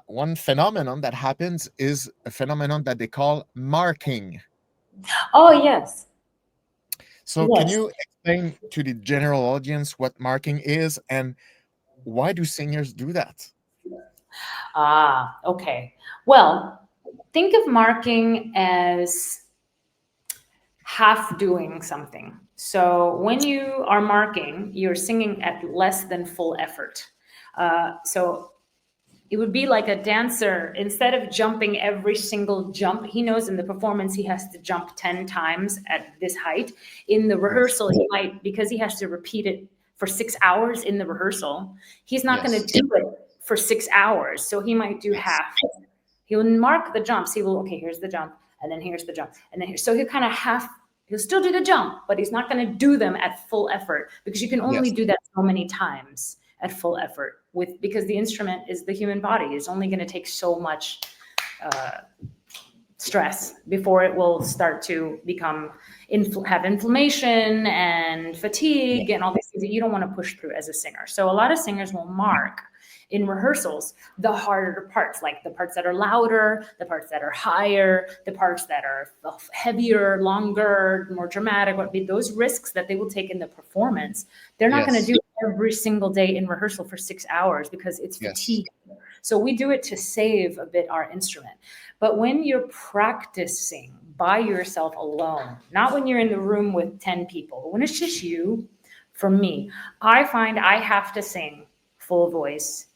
one phenomenon that happens is a phenomenon that they call marking. oh yes, So can yes. you explain to the general audience what marking is, and why do singers do that? Ah, okay. Well, think of marking as half doing something. So when you are marking, you're singing at less than full effort. So it would be like a dancer. Instead of jumping every single jump, he knows in the performance he has to jump 10 times at this height. In the Yes. rehearsal, he might, because he has to repeat it for 6 hours in the rehearsal, he's not going to Yes. do it for 6 hours. So he might do Yes. half. He'll mark the jumps. He will, okay, here's the jump, and then here's the jump, and then here. So he'll kind of he'll still do the jump, but he's not going to do them at full effort, because you can only Yes. do that so many times at full effort, because the instrument is the human body. It's only going to take so much uh, stress before it will start to become have inflammation and Yes. fatigue and all these things that you don't want to push through as a singer. So a lot of singers will mark in rehearsals the harder parts, like the parts that are louder, the parts that are higher, the parts that are heavier, longer, more dramatic. What be those risks that they will take in the performance? They're not going to Yes. do every single day in rehearsal for 6 hours, because it's Yes. fatigue. So we do it to save a bit our instrument. But when you're practicing by yourself alone, not when you're in the room with 10 people, but when it's just you, for me, I find I have to sing full voice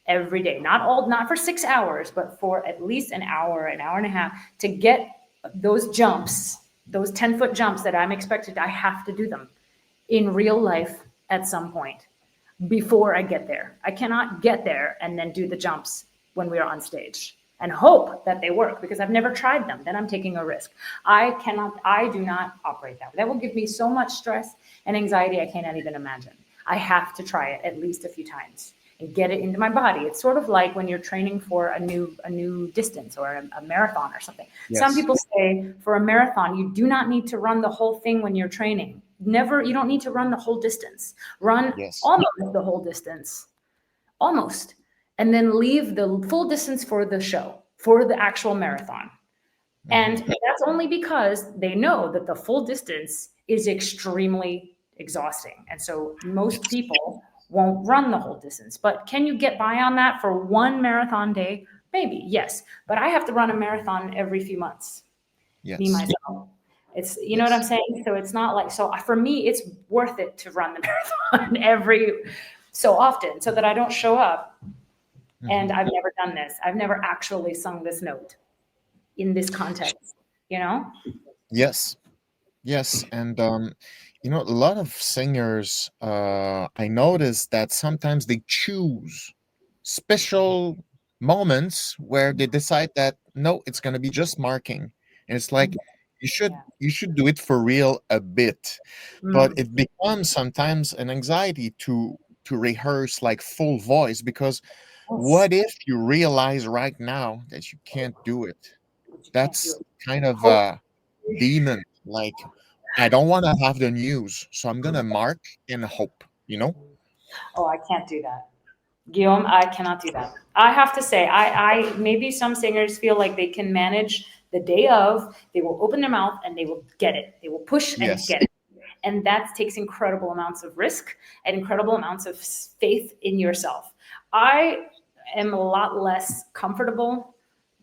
every day. Not for 6 hours, but for at least an hour and a half, to get those jumps, those 10-foot jumps that I'm expected. I have to do them in real life at some point before I get there. I cannot get there and then do the jumps when we are on stage and hope that they work, because I've never tried them. Then I'm taking a risk. I do not operate that way. That will give me so much stress and anxiety I cannot even imagine. I have to try it at least a few times. and get it into my body. It's sort of like when you're training for a new distance or a marathon or something. Some Yes. people say for a marathon, you do not need to run the whole thing when you're training. Never, you don't need to run the whole distance. Run Yes. almost the whole distance, almost, and then leave the full distance for the show, for the actual marathon. And Hmm. that's only because they know that the full distance is extremely exhausting. And so most Yes. people won't run the whole distance. But can you get by on that for one marathon day? Maybe, yes. But I have to run a marathon every few months, me, Yes. myself. It's, you know what I'm Yes. saying? So it's not like, so for me, it's worth it to run the marathon every so often so that I don't show up. Hmm. And I've never done this. I've never actually sung this note in this context, you know? Yes. Yes. And a lot of singers, I noticed that sometimes they choose special moments where they decide that no, it's going to be just marking, and it's like Yeah. you should do it for real a bit, but Mm. it becomes sometimes an anxiety to rehearse like full voice, because Yes. what if you realize right now that you can't do it? But you can't do That's it. kind of Oh, a demon. Like, I don't want to have the news, so I'm gonna mark and hope. oh, I can't do that. Guillaume, I cannot do that. I have to say, I maybe some singers feel like they can manage the day of, they will open their mouth and they will get it. They will push and Yes. get it. And that takes incredible amounts of risk and incredible amounts of faith in yourself. I am a lot less comfortable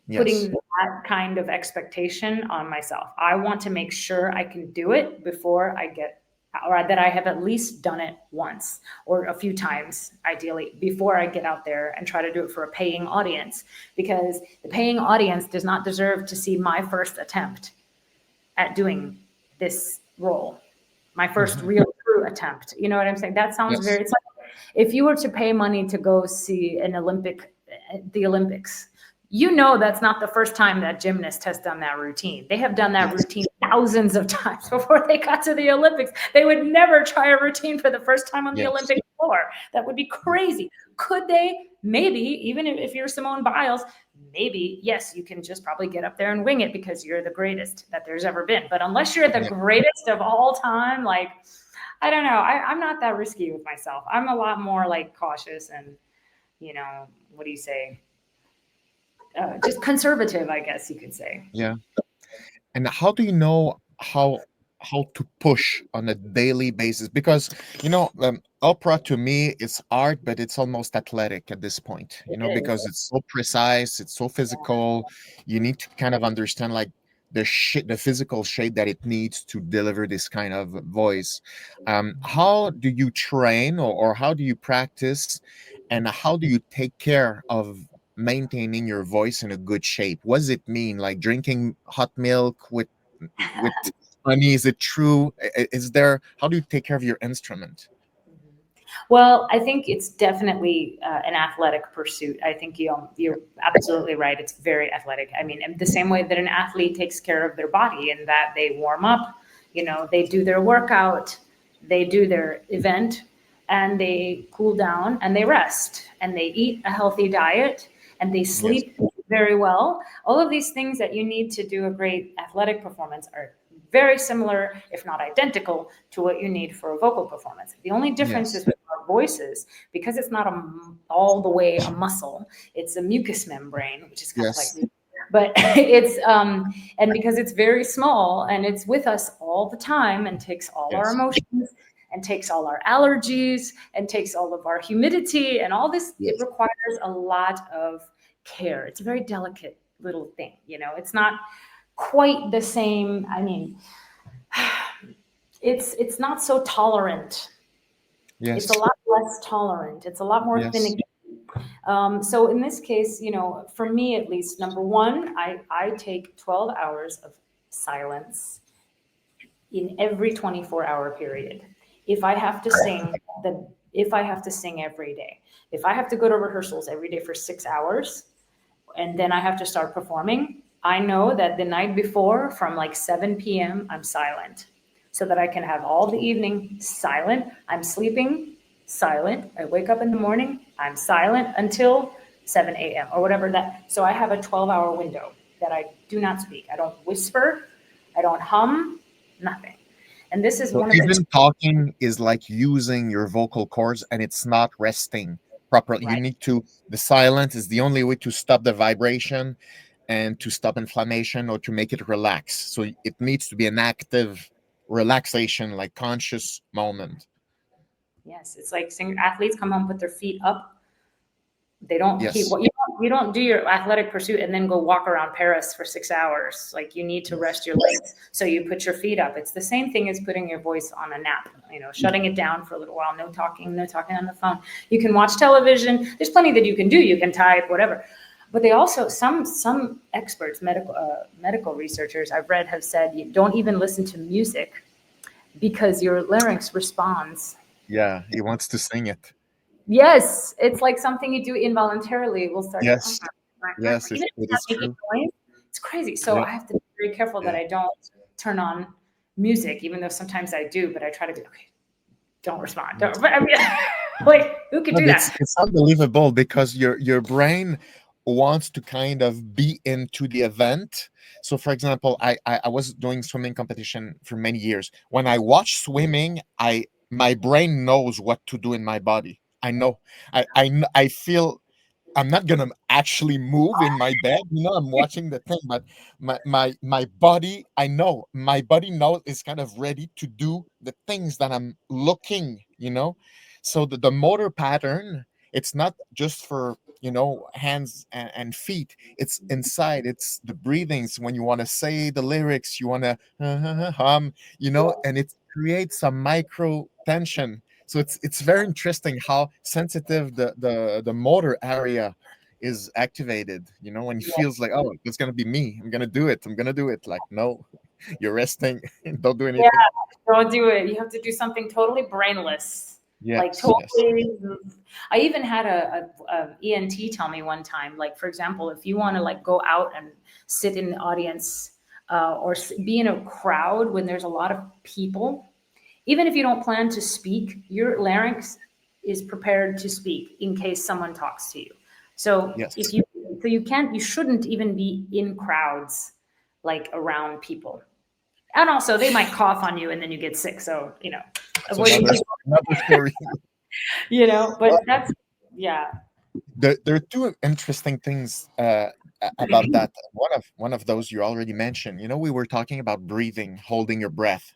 Yes. putting that kind of expectation on myself. I want to make sure I can do it before I get, or that I have at least done it once or a few times, ideally, before I get out there and try to do it for a paying audience. Because the paying audience does not deserve to see my first attempt at doing this role, my first Hmm. real true attempt. You know what I'm saying? That sounds Yes. very, it's like if you were to pay money to go see the Olympics, you know that's not the first time that gymnast has done that routine. They have done that Yes. routine thousands of times before they got to the Olympics. They would never try a routine for the first time on the Yes. Olympic floor. That would be crazy. Could they? Maybe, even if you're Simone Biles, maybe, yes, you can just probably get up there and wing it because you're the greatest that there's ever been. But unless you're the Yeah. greatest of all time, like, I don't know. I'm not that risky with myself. I'm a lot more like cautious and, what do you say? Just conservative, I guess you could say. Yeah. And how do you know how to push on a daily basis? Because opera to me is art, but it's almost athletic at this point. It Because is. it's so precise, it's so physical. You need to kind of understand like the physical shape that it needs to deliver this kind of voice. How do you train, or how do you practice, and how do you take care of maintaining your voice in a good shape? What does it mean? Like drinking hot milk with honey? Is it true? Is there? How do you take care of your instrument? Well, I think it's definitely an athletic pursuit. I think you're absolutely right. It's very athletic. I mean, in the same way that an athlete takes care of their body and that they warm up, they do their workout, they do their event, and they cool down and they rest and they eat a healthy diet and they Yes. sleep very well. All of these things that you need to do a great athletic performance are very similar, if not identical, to what you need for a vocal performance. The only difference Yes. is with our voices, because it's not all the way a muscle, it's a mucous membrane, which is kind of like, Yes. but it's, and because it's very small and it's with us all the time and takes all our Yes. emotions and takes all our allergies and takes all of our humidity and all this, it Yes. requires a lot of care. It's a very delicate little thing, it's not quite the same. I mean, it's not so tolerant. It's a Yes. lot less tolerant. It's a lot more Yes. finicky. So in this case, for me at least, number one, I take 12 hours of silence in every 24-hour period. If I have to sing if I have to sing every day, if I have to go to rehearsals every day for 6 hours, and then I have to start performing, I know that the night before from like 7 p.m., I'm silent so that I can have all the evening silent. I'm sleeping silent. I wake up in the morning, I'm silent until 7 a.m. or whatever that. So I have a 12-hour window that I do not speak. I don't whisper, I don't hum, nothing. And this is So one of the even talking is like using your vocal cords and it's not resting properly. You right. need to, the silence is the only way to stop the vibration and to stop inflammation or to make it relax. So it needs to be an active relaxation, like conscious moment. Yes, it's like athletes come home, put their feet up. They don't keep Yes. what you don't do your athletic pursuit and then go walk around Paris for 6 hours. Like you need to rest your legs. So you put your feet up. It's the same thing as putting your voice on a nap, shutting it down for a little while, no talking on the phone. You can watch television. There's plenty that you can do. You can type, whatever. But they also some experts, medical researchers I've read have said you don't even listen to music because your larynx responds. Yeah. He wants to sing it. Yes, it's like something you do involuntarily. We'll start to, Yes. Yes. even if It it's not is making true. noise. It's crazy. So Yeah. I have to be very careful that Yeah. I don't turn on music, even though sometimes I do. But I try to be okay. Don't respond. Don't. But I mean, like who could But do that? it's unbelievable because your brain wants to kind of be into the event. So, for example, I was doing swimming competition for many years. When I watch swimming, I my brain knows what to do in my body. I know. I feel I'm not gonna actually move in my bed. I'm watching the thing, but my body, I know my body knows is kind of ready to do the things that I'm looking. So the motor pattern, it's not just for hands and feet. It's inside. It's the breathings when you want to say the lyrics, you want to hum, and it creates some micro tension. So it's very interesting how sensitive the motor area is activated. When it Yeah, feels like, oh, it's gonna be me. I'm gonna do it. I'm gonna do it. Like, no, you're resting. Don't do yeah. anything. Don't do it. You have to do something totally brainless. Like Yes, yes, totally. I even had a ENT tell me one time, like for example, if you want to like go out and sit in the audience or be in a crowd when there's a lot of people, even if you don't plan to speak, your larynx is prepared to speak in case someone talks to you. So if yes. you so you shouldn't even be in crowds like around people. And also they might cough on you and then you get sick. So, It's avoiding people, another story. but that's yeah. There are two interesting things about that. One of those you already mentioned. We were talking about breathing, holding your breath.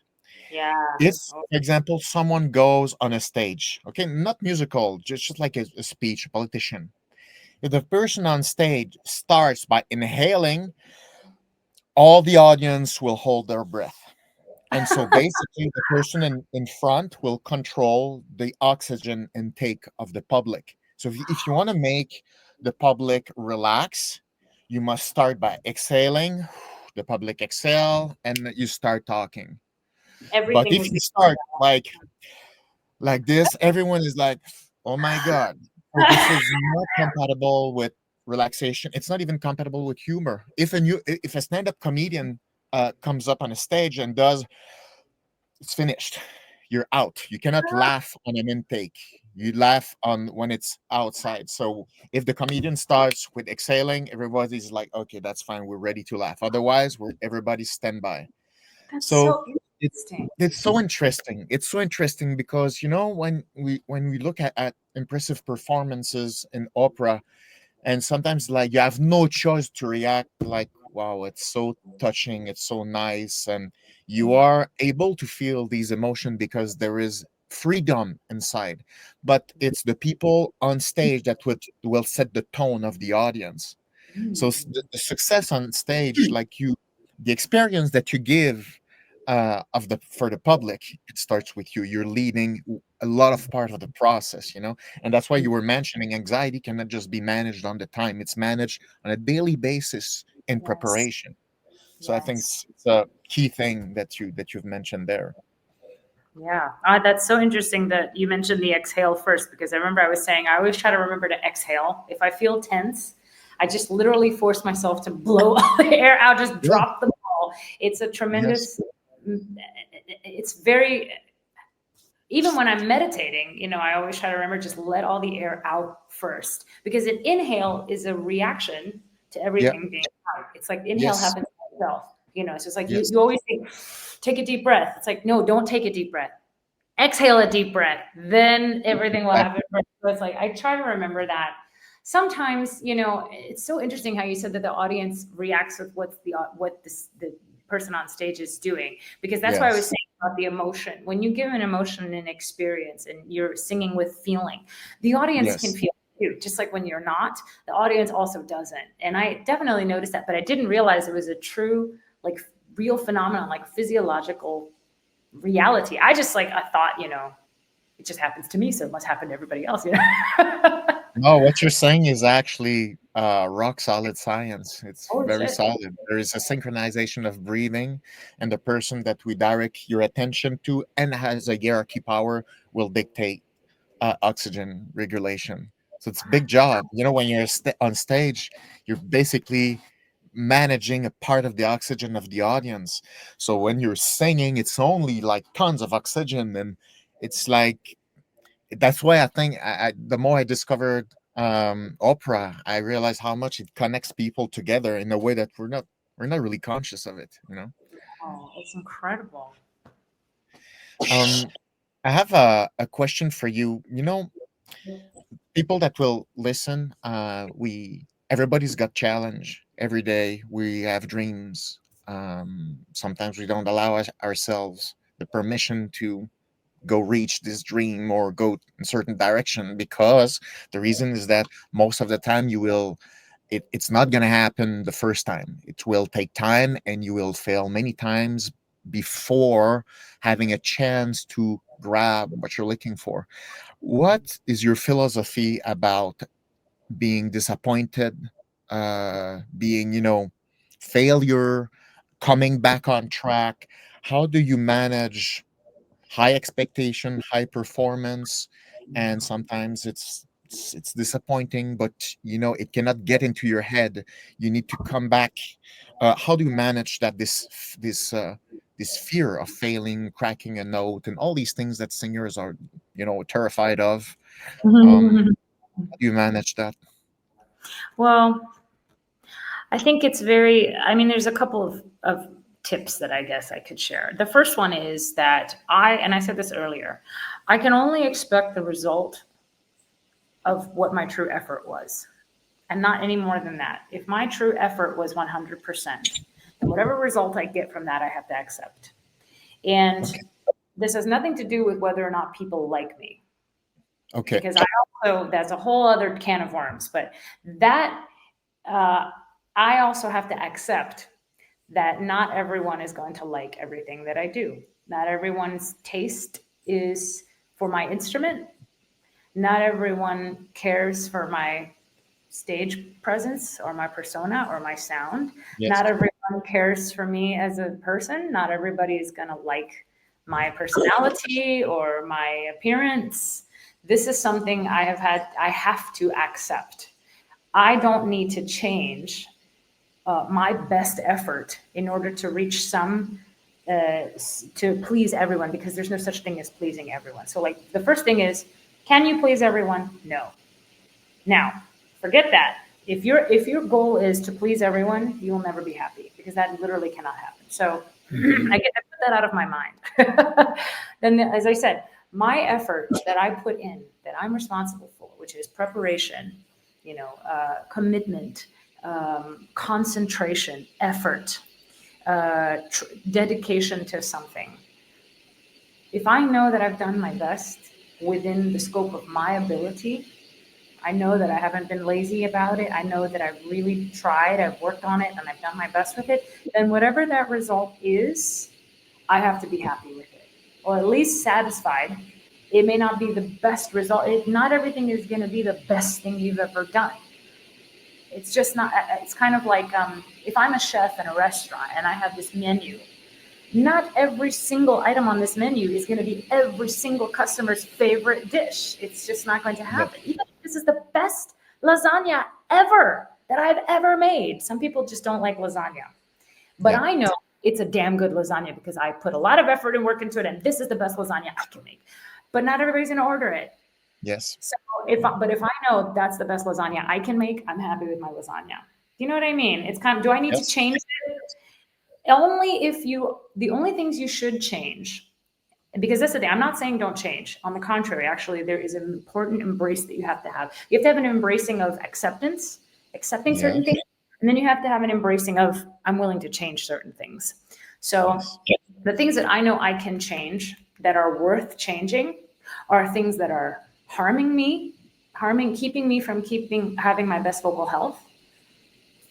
Yeah. If, Oh, for example, someone goes on a stage, okay, not musical, just like a speech, a politician. If the person on stage starts by inhaling, all the audience will hold their breath. And so basically, the person in front will control the oxygen intake of the public. So if you want to make the public relax, you must start by exhaling. The public exhale, and you start talking. But everything if was you start like this, everyone is like, "Oh my god!" So this is not compatible with relaxation. It's not even compatible with humor. If a stand-up comedian comes up on a stage and does, it's finished. You're out. You cannot laugh on an intake. You laugh on when it's outside. So if the comedian starts with exhaling, everybody's like, "Okay, that's fine. We're ready to laugh." Otherwise, everybody's standby. that's So so it's interesting. it's so interesting. It's so interesting because when we look at impressive performances in opera, and sometimes like you have no choice to react like, wow, it's so touching, it's so nice, and you are able to feel these emotions because there is freedom inside. But it's the people on stage that will set the tone of the audience. So the success on stage, like the experience that you give for the public, it starts with you. You're leading a lot of part of the process. And that's why you were mentioning anxiety cannot just be managed on the time. It's managed on a daily basis in Yes. preparation. So I think Yes. it's a key thing that you've mentioned there. Yeah. That's so interesting that you mentioned the exhale first because I remember I was saying I always try to remember to exhale. If I feel tense, I just literally force myself to blow all the air out, just Yeah. drop the ball. It's a Yes. tremendous, it's very even when I'm meditating, I always try to remember, just let all the air out first, because an inhale is a reaction to Yeah. everything being out. It's like inhale Yes. happens by itself, so it's like you, Yes. you always think, take a deep breath. It's like, no, don't take a deep breath. Exhale a deep breath, then everything will happen. So it's like, I try to remember that. Sometimes, it's so interesting how you said that the audience reacts with the person on stage is doing, because that's why I was Yes. saying about the emotion. When you give an emotion and experience and you're singing with feeling, the audience can Yes. feel too. Just like when you're not, the audience also doesn't. And I definitely noticed that, but I didn't realize it was a true, like, real phenomenon, like physiological reality. I thought, it just happens to me, so it must happen to everybody else. No, what you're saying is actually rock solid science. It's Holy very shit. solid. There is a synchronization of breathing, and the person that we direct your attention to and has a hierarchy power will dictate oxygen regulation. So it's a big job. When you're on stage, you're basically managing a part of the oxygen of the audience. So when you're singing, it's only like tons of oxygen, and it's like that's why I think the more I discovered opera, I realized how much it connects people together in a way that we're not really conscious of it. Oh, it's incredible. Um, I have a question for you. People that will listen, we everybody's got challenge every day. We have dreams. Sometimes we don't allow ourselves the permission to go reach this dream or go in a certain direction, because the reason is that most of the time it's not going to happen the first time. It will take time, and you will fail many times before having a chance to grab what you're looking for. What is your philosophy about being disappointed, being, failure, coming back on track? How do you manage high expectation, high performance, and sometimes it's disappointing, but it cannot get into your head. You need to come back. How do you manage that? This fear of failing, cracking a note, and all these things that singers are terrified of. How do you manage that? Well, I think it's there's a couple of tips that I guess I could share. The first one is that and I said this earlier, I can only expect the result of what my true effort was, and not any more than that. If my true effort was 100%, then whatever result I get from that, I have to accept. And Okay. this has nothing to do with whether or not people like me, Okay. because that's a whole other can of worms. But that, uh, I also have to accept that not everyone is going to like everything that I do. Not everyone's taste is for my instrument. Not everyone cares for my stage presence or my persona or my sound. Yes. Not everyone cares for me as a person. Not everybody is going to like my personality or my appearance. This is something I have to accept. I don't need to change my best effort in order to reach to please everyone, because there's no such thing as pleasing everyone. So, like, the first thing is, can you please everyone? No. Now, forget that. If your goal is to please everyone, you will never be happy, because that literally cannot happen. So Mhm. I put that out of my mind. Then, as I said, my effort that I put in, that I'm responsible for, which is preparation, commitment, concentration, effort, dedication to something. If I know that I've done my best within the scope of my ability, I know that I haven't been lazy about it, I know that I've really tried, I've worked on it, and I've done my best with it, then whatever that result is, I have to be happy with it, or at least satisfied. It may not be the best result. Not everything is going to be the best thing you've ever done. It's just not. It's kind of like, if I'm a chef in a restaurant and I have this menu, not every single item on this menu is going to be every single customer's favorite dish. It's just not going to Yeah. happen. Even if this is the best lasagna ever that I've ever made, some people just don't like lasagna. But Yeah. I know it's a damn good lasagna because I put a lot of effort and work into it, and this is the best lasagna I can make. but not everybody's going to order it. Yes. So if I know that's the best lasagna I can make, I'm happy with my lasagna. You know what I mean? It's kind of, do I need to Yes. change it? Only if you, the only things you should change, because that's the thing, I'm not saying don't change. On the contrary, actually, there is an important embrace that you have to have. You have to have an embracing of acceptance, accepting Yeah. certain things, and then you have to have an embracing of, I'm willing to change certain things. So Yes. the things that I know I can change that are worth changing are things that are harming me, keeping me from having my best vocal health,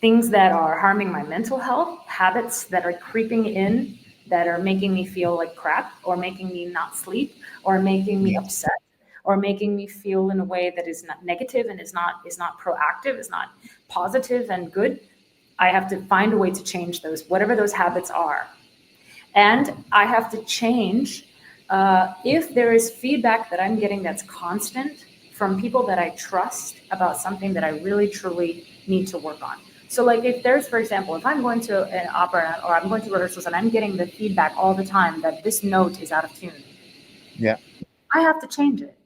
things that are harming my mental health, habits that are creeping in that are making me feel like crap, or making me not sleep, or making me Yes. upset, or making me feel in a way that is not negative and is not proactive, is not positive and good. I have to find a way to change those, whatever those habits are. And I have to change if there is feedback that I'm getting that's constant from people that I trust about something that I really truly need to work on. So, like, if there's, for example, if I'm going to an opera or I'm going to rehearsals and I'm getting the feedback all the time that this note is out of tune, Yeah. I have to change it.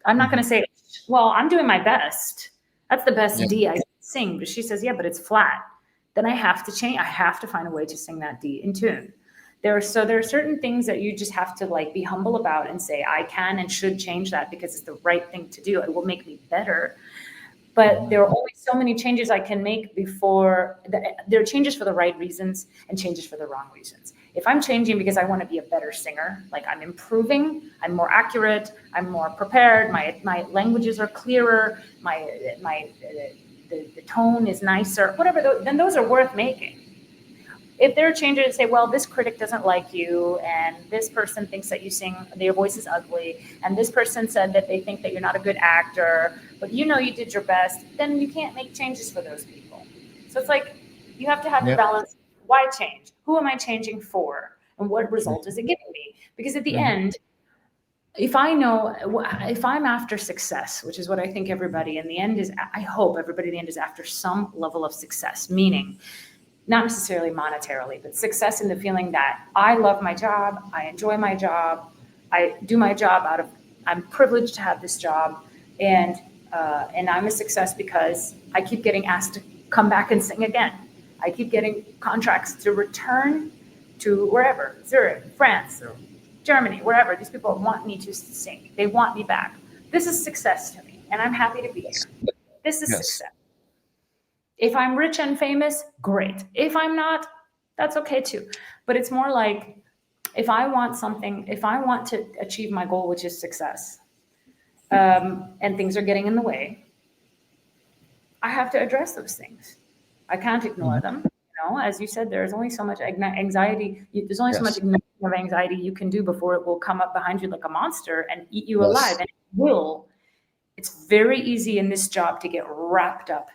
I'm not going Hmm. to say, well, I'm doing my best. That's the best Yeah. D I can sing. But she says, yeah, but it's flat. Then I have to change. I have to find a way to sing that D in tune. There are certain things that you just have to like be humble about and say, I can and should change that because it's the right thing to do. It will make me better. But there are only so many changes I can make before there are changes for the right reasons and changes for the wrong reasons. If I'm changing because I want to be a better singer, like I'm improving, I'm more accurate, I'm more prepared, my languages are clearer, the tone is nicer, whatever, then those are worth making. If there are changes that say, well, this critic doesn't like you, and this person thinks that you sing, your voice is ugly, and this person said that they think that you're not a good actor, but you know you did your best, then you can't make changes for those people. So it's like you have to have the Yeah. balance. Why change? Who am I changing for? And what result is it giving me? Because at the Hmm. end, if I know, if I'm after success, which is what I think everybody in the end is, I hope everybody in the end is after some level of success, meaning not necessarily monetarily, but success in the feeling that I love my job, I enjoy my job, I do my job I'm privileged to have this job, and I'm a success because I keep getting asked to come back and sing again. I keep getting contracts to return to wherever, Zurich, France, or Germany, wherever. These people want me to sing. They want me back. This is success to me, and I'm happy to be here. This is Yes. success. If I'm rich and famous, great. If I'm not, that's okay too. But it's more like if I want something, if I want to achieve my goal, which is success, and things are getting in the way, I have to address those things. I can't ignore Hmm. them. You know, as you said, there's only so much anxiety. There's only so much Yes. ignoring of anxiety you can do before it will come up behind you like a monster and eat you alive. Yes. And it will. It's very easy in this job to get wrapped up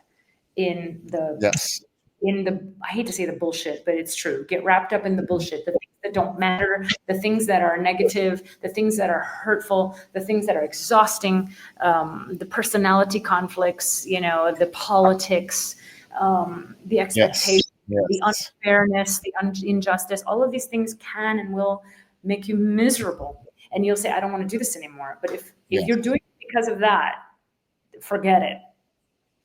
in the Yes. I hate to say the bullshit, but it's true. Get wrapped up in the bullshit, the things that don't matter, the things that are negative, the things that are hurtful, the things that are exhausting, the personality conflicts, you know, the politics, the Yes. expectation, the Yes. unfairness, the injustice. All of these things can and will make you miserable. And you'll say, I don't want to do this anymore. But if you're Yes. doing it because of that, forget it.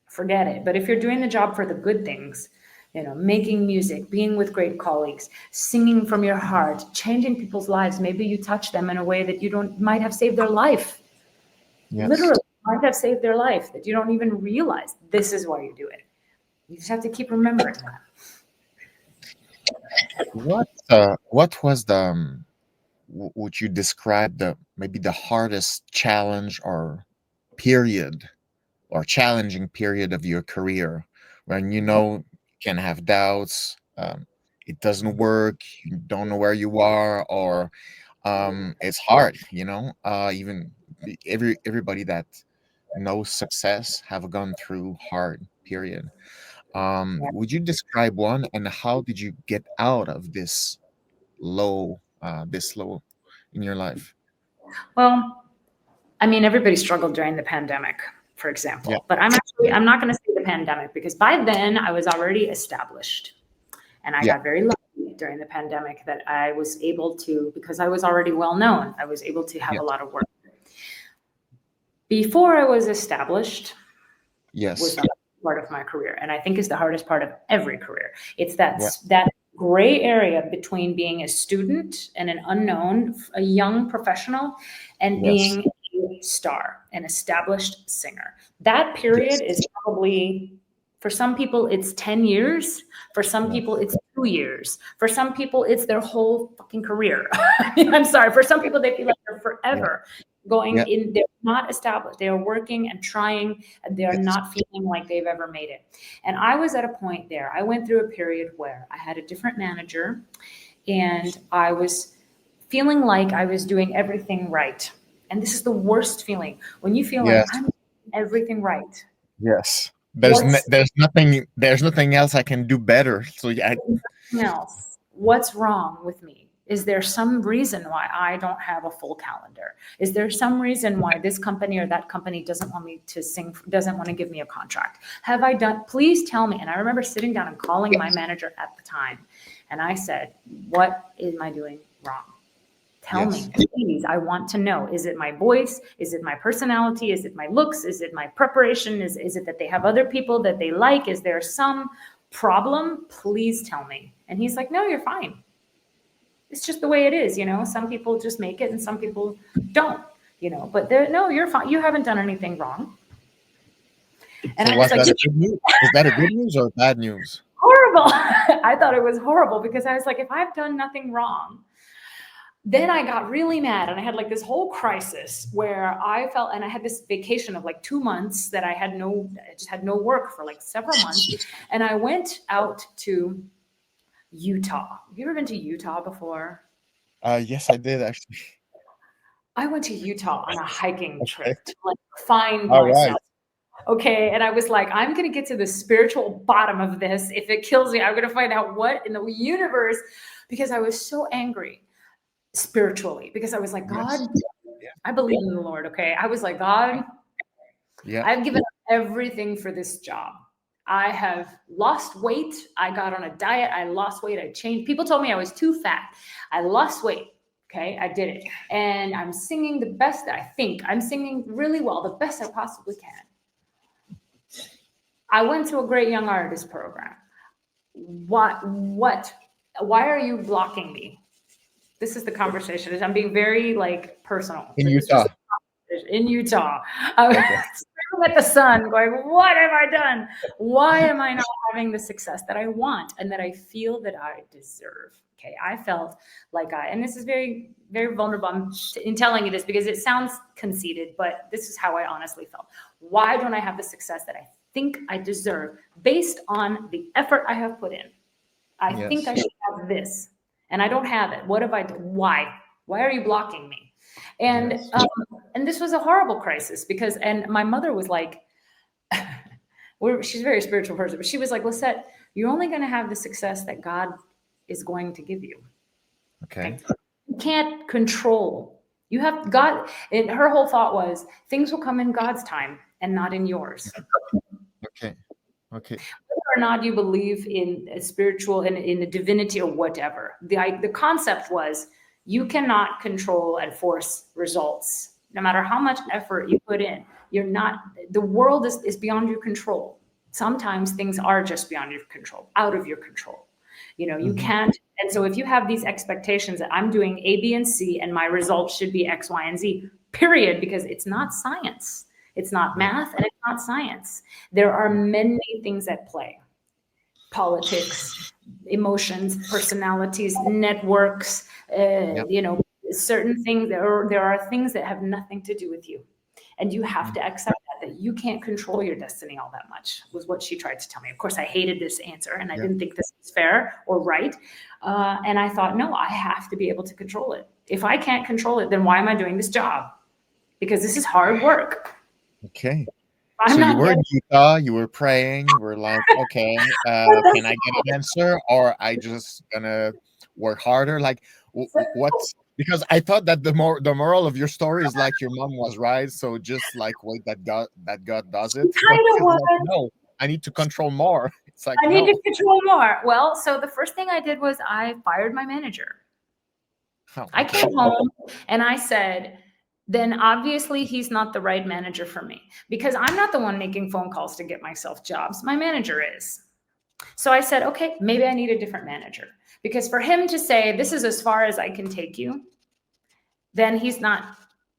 Forget it. But if you're doing the job for the good things, you know, making music, being with great colleagues, singing from your heart, changing people's lives, maybe you touch them in a way that you don't might have saved their life. Yes. Literally might have saved their life that you don't even realize. This is why you do it. You just have to keep remembering that. What was the would you describe the maybe the hardest challenge or period or challenging period of your career when you know you can have doubts, it doesn't work, you don't know where you are, or it's hard, even everybody that knows success have gone through hard period. Would you describe one, and how did you get out of this low in your life? Well, I mean, everybody struggled during the pandemic, for Yeah. example. But I'm not going to say the pandemic because by then I was already established. And I Yeah. got very lucky during the pandemic that I was able to, because I was already well known, I was able to have Yeah. a lot of work. Before I was established Yes. was the part of my career, and I think is the hardest part of every career. It's that Yeah. that gray area between being a student and an unknown, a young professional, and Yes. being a star, an established singer. That period Yes. is probably, for some people, it's 10 years. For some Yeah. people, it's 2 years. For some people, it's their whole fucking career. I'm sorry. For some people, they feel like they're forever going Yeah. in. They're not established. They are working and trying, and they are Yes. not feeling like they've ever made it. And I was at a point there. I went through a period where I had a different manager, and I was feeling like I was doing everything right. And this is the worst feeling, when you feel like Yes. I'm doing everything right. Yes. What's There's nothing else I can do better. So yeah. else? What's wrong with me? Is there some reason why I don't have a full calendar? Is there some reason why this company or that company doesn't want me to sing, doesn't want to give me a contract? Have I done, please tell me. And I remember sitting down and calling my manager at the time. And I said, what am I doing wrong? Tell me, please. I want to know. Is it my voice? Is it my personality? Is it my looks? Is it my preparation? Is it that they have other people that they like? Is there some problem? Please tell me. And he's like, no, you're fine. It's just the way it is, you know. Some people just make it and some people don't, you know. But no, you're fine. You haven't done anything wrong. And So I was was like, that a good news? Is that a good news or bad news? horrible. I thought it was horrible because I was like, if I've done nothing wrong. Then I got really mad and I had like this whole crisis where I felt, and I had this vacation of like 2 months that I just had no work for like several months. And I went out to Utah. Have you ever been to Utah before? Yes, I did actually. I went to Utah on a hiking trip Okay. to like find All right. myself. Okay. And I was like, I'm going to get to the spiritual bottom of this. If it kills me, I'm going to find out what in the universe, because I was so angry spiritually, because I was like, God, Yes. I believe in the Lord. Okay. I was like, God, Yeah. I've given up everything for this job. I have lost weight. I got on a diet. I lost weight. I changed. People told me I was too fat. I lost weight. Okay. I did it. And I'm singing the best that I think. I'm singing really well, the best I possibly can. I went to a great young artist program. What? Why are you blocking me? This is the conversation. I'm being very like personal. In This is just Utah. in Utah. I was Okay. staring at the sun going, what have I done? Why am I not having the success that I want and that I feel that I deserve? Okay. I felt like and this is very, very vulnerable in telling you this because it sounds conceited, but this is how I honestly felt. Why don't I have the success that I think I deserve based on the effort I have put in? I think I should have this. And I don't have it. What have I done? Why? Why are you blocking me? And and this was a horrible crisis because, and my mother was like, she's a very spiritual person, but she was like, Lisette, you're only going to have the success that God is going to give you. Okay. You can't control. You have God. And her whole thought was things will come in God's time and not in yours. Okay. Okay. Whether or not you believe in a spiritual and in a divinity or whatever, the concept was you cannot control and force results. No matter how much effort you put in, you're not. The world is beyond your control. Sometimes things are just beyond your control, out of your control. You know, you can't. And so if you have these expectations that I'm doing A, B, and C, and my results should be X, Y, and Z, period, because it's not science. It's not math and it's not science. There are many things at play. Politics, emotions, personalities, networks, you know, certain things. There are things that have nothing to do with you. And you have to accept that you can't control your destiny all that much, was what she tried to tell me. Of course, I hated this answer and I didn't think this was fair or right. And I thought, no, I have to be able to control it. If I can't control it, then why am I doing this job? Because this is hard work. Okay. I'm So you not were in getting Utah, you were praying, you were like, okay, can I get an answer or I just gonna work harder? Like what's, because I thought that the moral of your story is like your mom was right. So just like wait that God does it. But kind of it's what like, no, I need to control more. It's like I need no. to control more. Well, so the first thing I did was I fired my manager. Oh, I okay. came home and I said, then obviously he's not the right manager for me, because I'm not the one making phone calls to get myself jobs. My manager is. So I said, okay, maybe I need a different manager, because for him to say, this is as far as I can take you, then he's not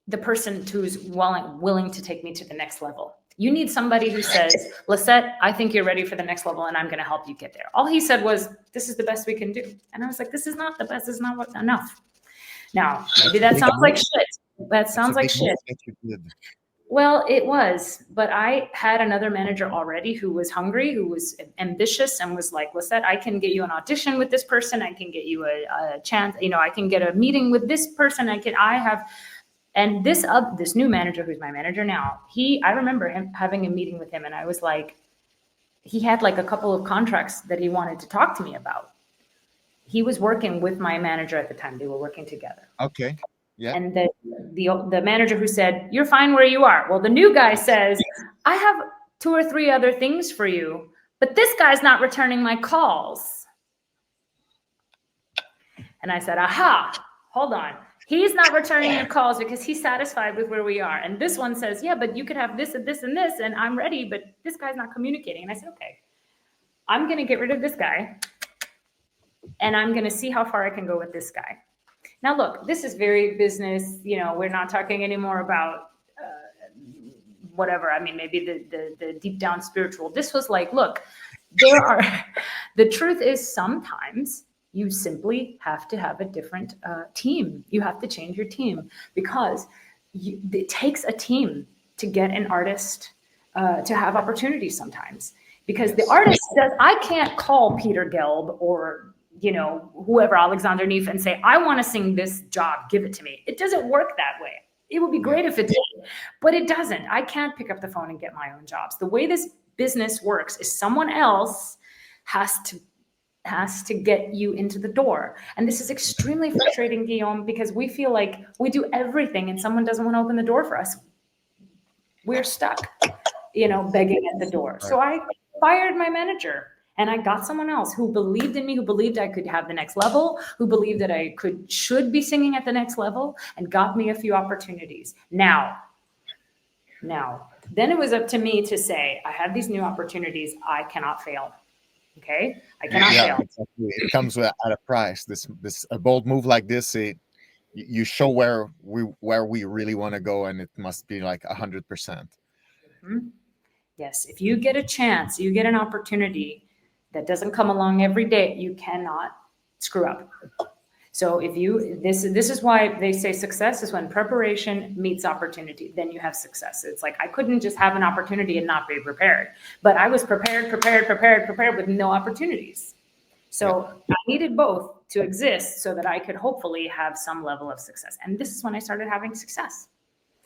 the person who's willing to take me to the next level. You need somebody who says, Lisette, I think you're ready for the next level and I'm going to help you get there. All he said was, this is the best we can do. And I was like, this is not the best. This is not enough. Now, maybe that sounds like shit. That sounds like shit. Well, it was, but I had another manager already who was hungry, who was ambitious, and was like, Lisette, I can get you an audition with this person. I can get you a chance. I can get a meeting with this person. And this new manager, who's my manager now, I remember him having a meeting with him, and I was like, he had like a couple of contracts that he wanted to talk to me about. He was working with my manager at the time. They were working together. Okay. Yeah. And the manager who said, you're fine where you are. Well, the new guy says, I have 2 or 3 other things for you, but this guy's not returning my calls. And I said, aha, hold on. He's not returning your calls because he's satisfied with where we are. And this one says, yeah, but you could have this and this and this, and I'm ready, but this guy's not communicating. And I said, okay, I'm going to get rid of this guy, and I'm going to see how far I can go with this guy. Now, look, this is very business. We're not talking anymore about whatever. I mean, maybe the deep down spiritual. This was like, look, the truth is sometimes you simply have to have a different team. You have to change your team, because it takes a team to get an artist to have opportunities sometimes. Because the artist says, I can't call Peter Gelb or whoever, Alexander Neef, and say, I want to sing this job, give it to me. It doesn't work that way. It would be great if it did, but it doesn't. I can't pick up the phone and get my own jobs. The way this business works is someone else has to get you into the door. And this is extremely frustrating, Guillaume, because we feel like we do everything and someone doesn't want to open the door for us. We're stuck, begging at the door. So I fired my manager. And I got someone else who believed in me, who believed I could have the next level, who believed that I should be singing at the next level, and got me a few opportunities. Now, then it was up to me to say, I have these new opportunities. I cannot fail. Okay, I cannot fail. Exactly. It comes at a price. A bold move like this, you show where we really want to go, and it must be like 100%. Mm-hmm. Yes, if you get a chance, you get an opportunity that doesn't come along every day, you cannot screw up. So this is why they say success is when preparation meets opportunity. Then you have success. It's like I couldn't just have an opportunity and not be prepared, but I was prepared with no opportunities. So I needed both to exist so that I could hopefully have some level of success. And this is when I started having success.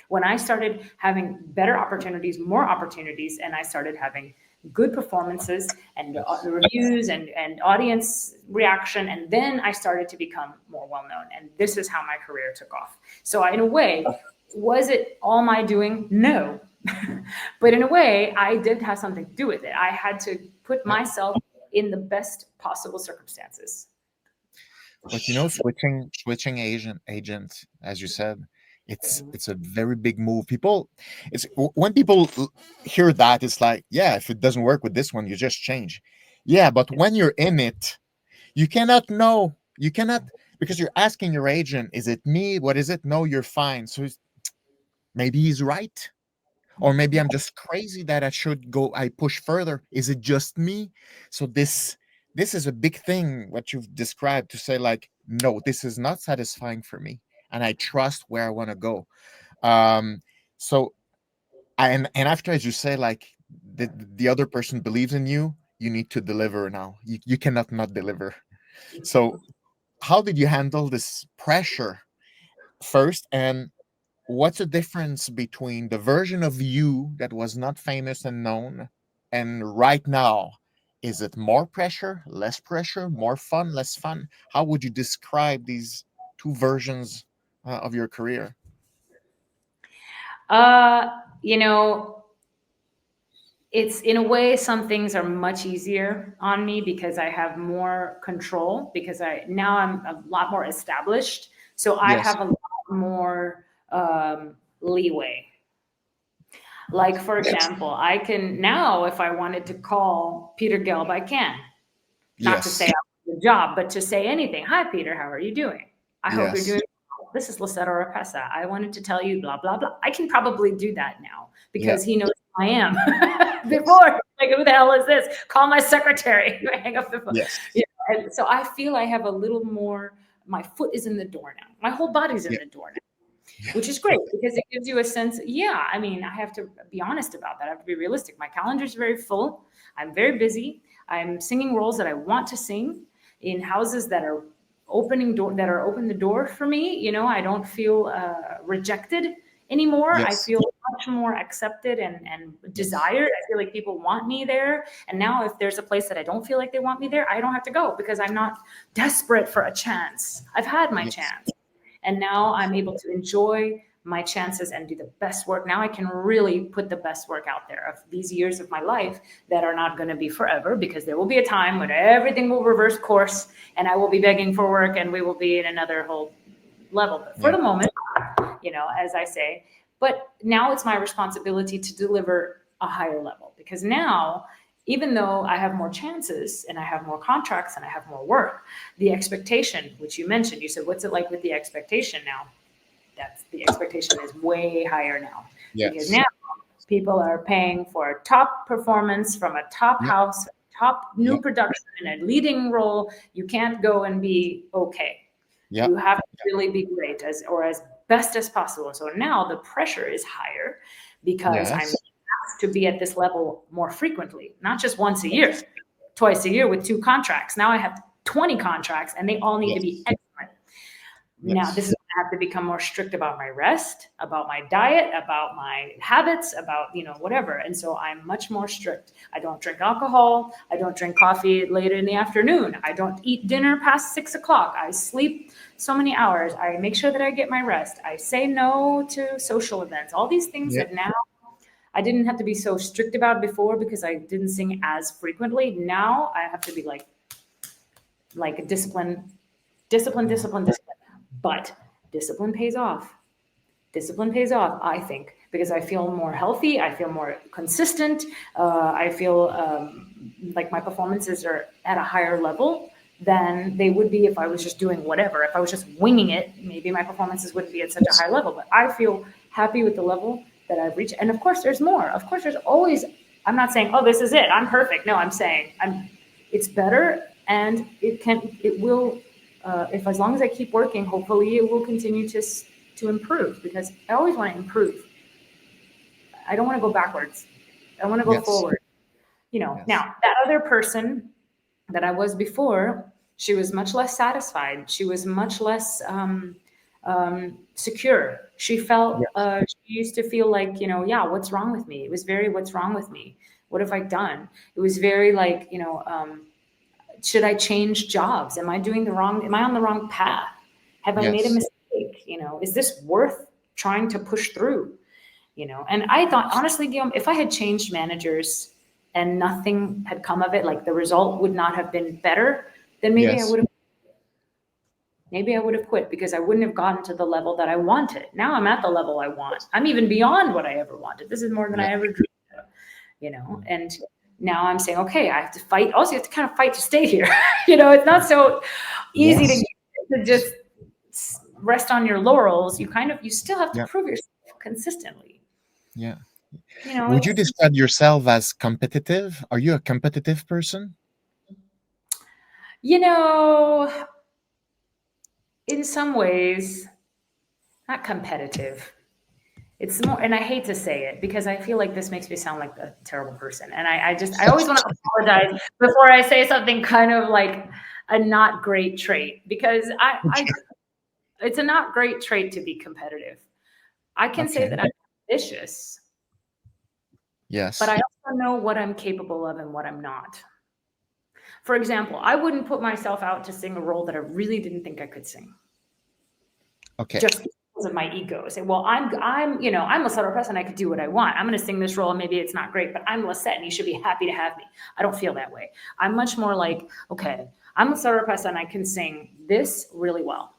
When I started having better opportunities, more opportunities, and I started having good performances and reviews and audience reaction. And then I started to become more well-known. And this is how my career took off. So in a way, was it all my doing? No. But in a way, I did have something to do with it. I had to put myself in the best possible circumstances. But switching agent, as you said, it's a very big move. When people hear that, it's like, yeah, if it doesn't work with this one, you just change. Yeah, but when you're in it, you cannot know. You cannot, because you're asking your agent, is it me? What is it? No, you're fine. So maybe he's right. Or maybe I'm just crazy that I push further. Is it just me? So this is a big thing, what you've described, to say like, no, this is not satisfying for me. And I trust where I want to go. So and after, as you say, like the other person believes in you, you need to deliver now. You cannot not deliver. So how did you handle this pressure first? And what's the difference between the version of you that was not famous and known and right now? Is it more pressure, less pressure, more fun, less fun? How would you describe these two versions of your career? It's in a way, some things are much easier on me because I have more control, because I'm a lot more established. So I have a lot more leeway. Like, for example, I can now, if I wanted to call Peter Gelb, I can. Not to Yes. say I'm the job, but to say anything. Hi, Peter, how are you doing? I hope you're Yes. doing well. This is Lisette Oropesa. I wanted to tell you blah, blah, blah. I can probably do that now Yeah. because he knows who I am. Yes. Before, like, who the hell is this? Call my secretary. Hang up the phone. Yes. Yeah. And so I feel I have a little more, my foot is in the door now. My whole body's in Yeah. the door now, which is great because it gives you a sense. Yeah, I mean, I have to be honest about that. I have to be realistic. My calendar is very full. I'm very busy. I'm singing roles that I want to sing in houses that are open the door for me. You know, I don't feel rejected anymore. I Yes. feel much more accepted and desired. I feel like people want me there. And now if there's a place that I don't feel like they want me there, I don't have to go because I'm not desperate for a chance. I've had my Yes. chance. And now I'm able to enjoy my chances and do the best work. Now I can really put the best work out there of these years of my life that are not going to be forever, because there will be a time when everything will reverse course and I will be begging for work and we will be in another whole level. But for Yeah. the moment, you know, as I say, but now it's my responsibility to deliver a higher level, because now, even though I have more chances and I have more contracts and I have more work, the expectation, which you mentioned, you said, what's it like with the expectation now? The expectation is way higher now, because Yes. now people are paying for a top performance from a top Yeah. house, top new Yeah. production in a leading role. You can't go and be okay. Yeah. You have to really be great as best as possible. So now the pressure is higher because I'm Yes. asked to be at this level more frequently, not just once a year, twice a year with 2 contracts. Now I have 20 contracts and they all need to be Yes. excellent. Now, Yes. this is when I have to become more strict about my rest, about my diet, about my habits, about, you know, whatever. And so I'm much more strict. I don't drink alcohol. I don't drink coffee later in the afternoon. I don't eat dinner past 6 o'clock. I sleep so many hours. I make sure that I get my rest. I say no to social events. All these things Yeah. that now I didn't have to be so strict about before because I didn't sing as frequently. Now I have to be like discipline. But discipline pays off. Discipline pays off, I think, because I feel more healthy. I feel more consistent. I feel like my performances are at a higher level than they would be if I was just doing whatever. If I was just winging it, maybe my performances wouldn't be at such a high level. But I feel happy with the level that I've reached. And of course, there's more. Of course, there's always. I'm not saying, oh, this is it, I'm perfect. No, I'm saying it's better, and it will. If as long as I keep working, hopefully it will continue to improve, because I always want to improve. I don't want to go backwards. I want to go Yes. forward. You know, Yes. now that other person that I was before, she was much less satisfied. She was much less secure. She felt, Yes. she used to feel like, you know, yeah, what's wrong with me? It was very, what's wrong with me? What have I done? It was very like, you know, should I change jobs? Am I on the wrong path? Have I made a Yes. mistake? You know, is this worth trying to push through? You know, and I thought, honestly, Guillaume, if I had changed managers and nothing had come of it, like the result would not have been better, then Yes. maybe I would have quit, because I wouldn't have gotten to the level that I wanted. Now I'm at the level I want. I'm even beyond what I ever wanted. This is more than Yeah. I ever dreamed of, you know, and now I'm saying, okay, I have to fight. Also, you have to kind of fight to stay here. You know, it's not so easy Yes. to just rest on your laurels. You still have to Yeah. prove yourself consistently. Yeah. You know, Would you describe yourself as competitive? Are you a competitive person? you know, in some ways, not competitive. It's more, and I hate to say it because I feel like this makes me sound like a terrible person. And I always want to apologize before I say something kind of like a not great trait, because it's a not great trait to be competitive. I can say Okay. that I'm ambitious, but I Yes. also know what I'm capable of and what I'm not. For example, I wouldn't put myself out to sing a role that I really didn't think I could sing, Okay. just because of my ego. Say, well, I'm Lisette Oropesa and I could do what I want. I'm going to sing this role and maybe it's not great, but I'm Lisette and you should be happy to have me. I don't feel that way. I'm much more like, okay, I'm Lisette Oropesa and I can sing this really well,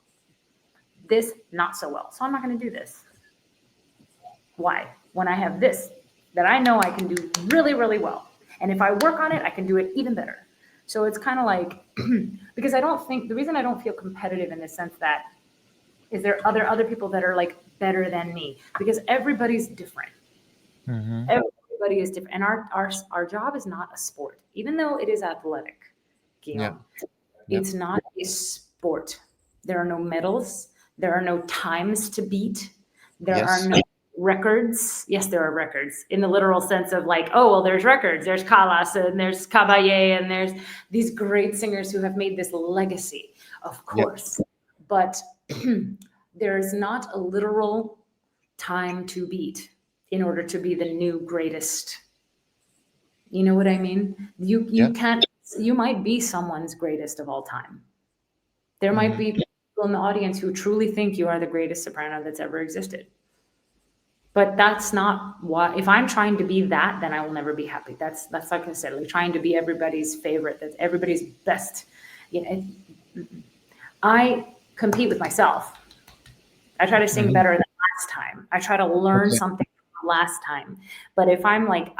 this not so well. So I'm not going to do this. Why? When I have this that I know I can do really, really well. And if I work on it, I can do it even better. So it's kind of like, because I don't think, the reason I don't feel competitive in the sense that, is there other people that are like better than me? Because everybody's different. Mm-hmm. Everybody is different. And our job is not a sport, even though it is athletic, Yeah. Guillaume. Yeah. It's not a sport. There are no medals. There are no times to beat. There are Yes. no records. Yes, there are records in the literal sense of like, oh, well, there's records. There's Callas and there's Caballé and there's these great singers who have made this legacy, of Yeah. course. But there's not a literal time to beat in order to be the new greatest. You know what I mean? You Yeah. can't, you might be someone's greatest of all time. There might Mm-hmm. be people in the audience who truly think you are the greatest soprano that's ever existed. But that's not why, if I'm trying to be that, then I will never be happy. That's like I said, like trying to be everybody's favorite, that's everybody's best. You know, I compete with myself. I try to sing Mm-hmm. better than last time. I try to learn Okay. something from last time. But if I'm like,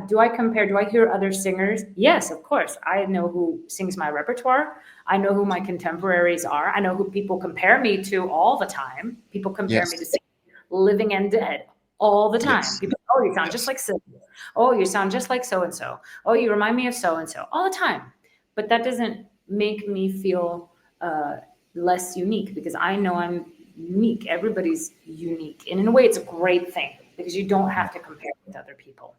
do I compare? Do I hear other singers? Yes, of course. I know who sings my repertoire. I know who my contemporaries are. I know who people compare me to all the time. People compare me to Yes. sing living and dead all the time. Yes. People, oh, you sound just Yes. like Sylvia. Oh, you sound just like so and so. Oh, you remind me of so and so all the time. But that doesn't make me feel less unique because I know I'm unique. Everybody's unique. And in a way, it's a great thing because you don't Yeah. have to compare with other people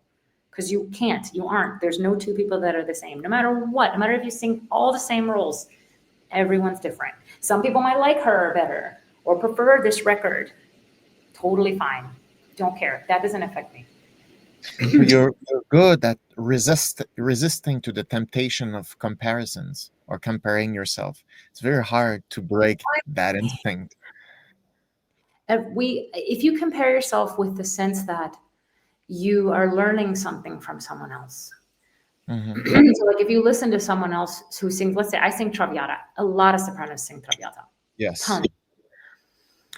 because you can't. You aren't. There's no two people that are the same. No matter what, no matter if you sing all the same roles, everyone's different. Some people might like her better or prefer this record. Totally fine. Don't care. That doesn't affect me. So you're good at resisting to the temptation of comparisons or comparing yourself. It's very hard to break that instinct. If you compare yourself with the sense that you are learning something from someone else. Mm-hmm. So like if you listen to someone else who sings, let's say I sing Traviata. A lot of sopranos sing Traviata. Yes. Tons.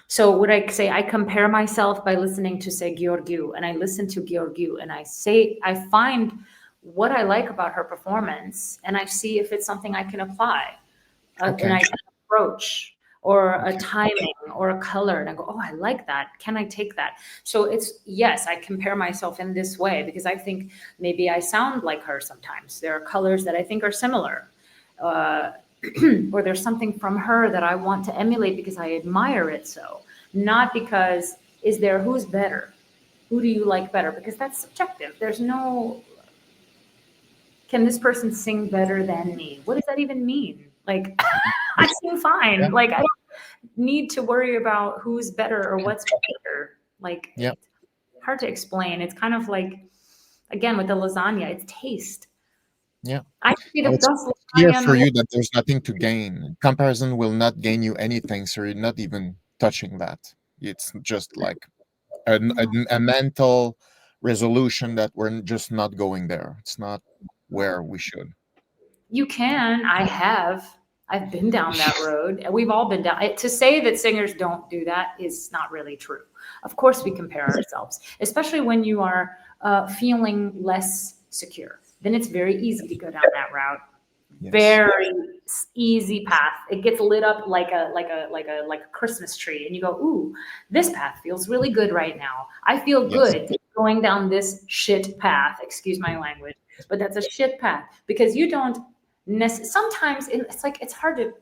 So would I say I compare myself by listening to say Georgiou and I listen to Georgiou and I say I find what I like about her performance and I see if it's something I can apply and Okay. I can approach or a Okay. timing or a color and I go, oh, I like that. Can I take that? So it's yes, I compare myself in this way because I think maybe I sound like her sometimes. There are colors that I think are similar. Uh, or there's something from her that I want to emulate because I admire it so, not because is there who's better? Who do you like better? Because that's subjective. There's no can this person sing better than me? What does that even mean? Like I sing Yeah. fine. Like I don't need to worry about who's better or what's better. Like Yeah. it's hard to explain. It's kind of like again with the lasagna, it's taste. Yeah. I could be the Well, it's best clear lasagna in the for world. you that there's nothing to gain. Comparison will not gain you anything, so you're not even touching that. It's just like a mental resolution that we're just not going there. It's not where we should. You can. I have. I've been down that road. We've all been down. To say that singers don't do that is not really true. Of course, we compare ourselves, especially when you are feeling less secure. Then it's very easy to go down that route. Yes. Very easy path. It gets lit up like a Christmas tree, and you go, "Ooh, this path feels really good right now. I feel Yes. good going down this shit path." Excuse my language, but that's a shit path because you don't. Sometimes it's like it's hard to.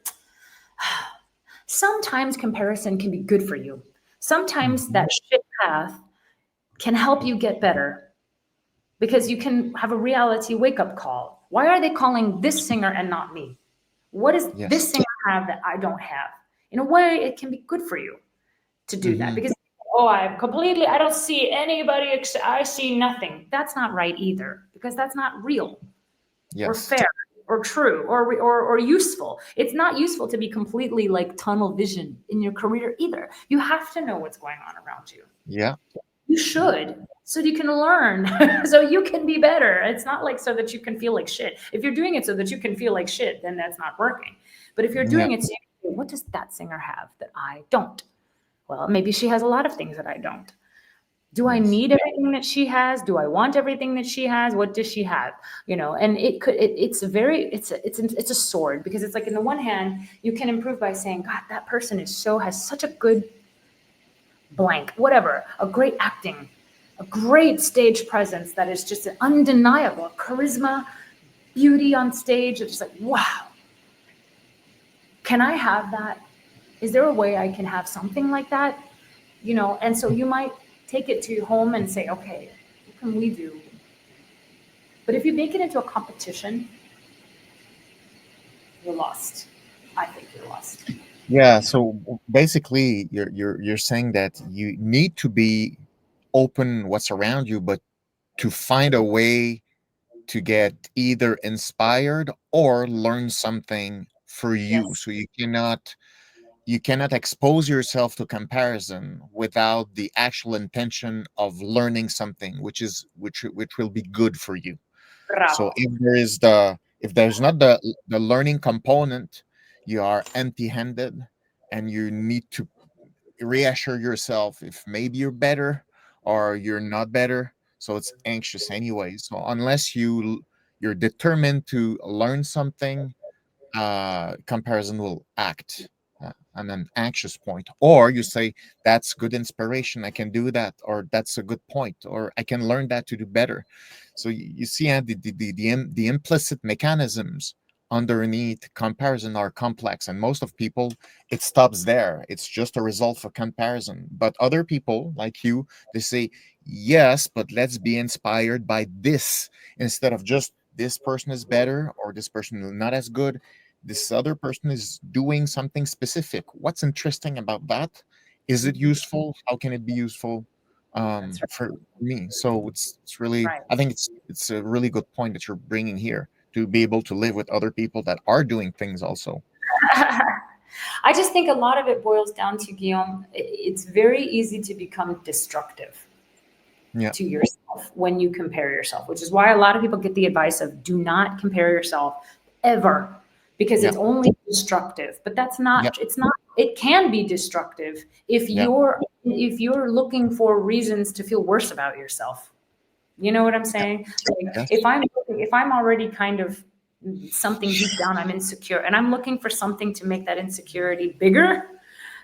Sometimes comparison can be good for you. Sometimes Mhm. that shit path can help you get better because you can have a reality wake up call. Why are they calling this singer and not me? What does Yes. this singer have that I don't have? In a way, it can be good for you to do that Hmm. because, oh, I don't see anybody, I see nothing. That's not right either because that's not real or Yes. fair or true or useful. It's not useful to be completely like tunnel vision in your career either. You have to know what's going on around you. Yeah. You Yeah. should, so you can learn, so you can be better. It's not like so that you can feel like shit. If you're doing it so that you can feel like shit, then that's not working. But if you're Yeah. doing it so you can say, what does that singer have that I don't? Well, maybe she has a lot of things that I don't. Do I Yes. need everything that she has? Do I want everything that she has? What does she have? And it's a very, it's a sword, because it's like, in the one hand, you can improve by saying, God, that person has such a good blank, whatever, a great acting, a great stage presence that is just an undeniable charisma, beauty on stage. It's just like, wow, can I have that? Is there a way I can have something like that? And so you might take it to your home and say, okay, what can we do? But if you make it into a competition, you're lost. I think you're lost. Yeah, so basically you're saying that you need to be open what's around you, but to find a way to get either inspired or learn something for you. Yes. So you cannot expose yourself to comparison without the actual intention of learning something which will be good for you. So Bravo. if there's not the learning component, you are empty-handed, and you need to reassure yourself if maybe you're better or you're not better. So it's anxious anyway. So unless you're determined to learn something, comparison will act on an anxious point. Or you say, that's good inspiration, I can do that, or that's a good point, or I can learn that to do better. So you see, the implicit mechanisms underneath comparison are complex, and most of people, it stops there. It's just a result of comparison. But other people like you, they say, yes, but let's be inspired by this, instead of just this person is better or this person is not as good, this other person is doing something specific. What's interesting about that? Is it Mhm. useful? How can it be useful That's right. for me? So it's really, Right. I think it's a really good point that you're bringing here, to be able to live with other people that are doing things also. I just think a lot of it boils down to, Guillaume, it's very easy to become destructive Yeah, to yourself when you compare yourself, which is why a lot of people get the advice of do not compare yourself ever, because yeah, it's only destructive. But yeah, it's not, it can be destructive yeah, if you're looking for reasons to feel worse about yourself. You know what I'm yeah, saying? Like, yes, if I'm already kind of something deep down, I'm insecure, and I'm looking for something to make that insecurity bigger,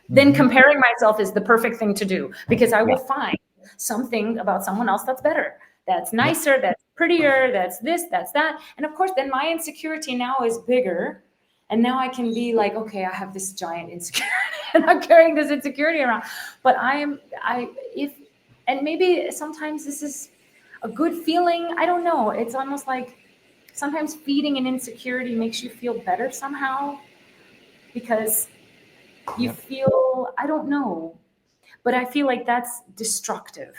then hmm, comparing myself is the perfect thing to do, because I will yeah, find something about someone else that's better, that's yeah, nicer, that's prettier, that's this, that's that. And of course, then my insecurity now is bigger. And now I can be like, okay, I have this giant insecurity and I'm carrying this insecurity around. But and maybe sometimes this is a good feeling. I don't know. It's almost like sometimes feeding an insecurity makes you feel better somehow, because you yeah, feel, I don't know, but I feel like that's destructive.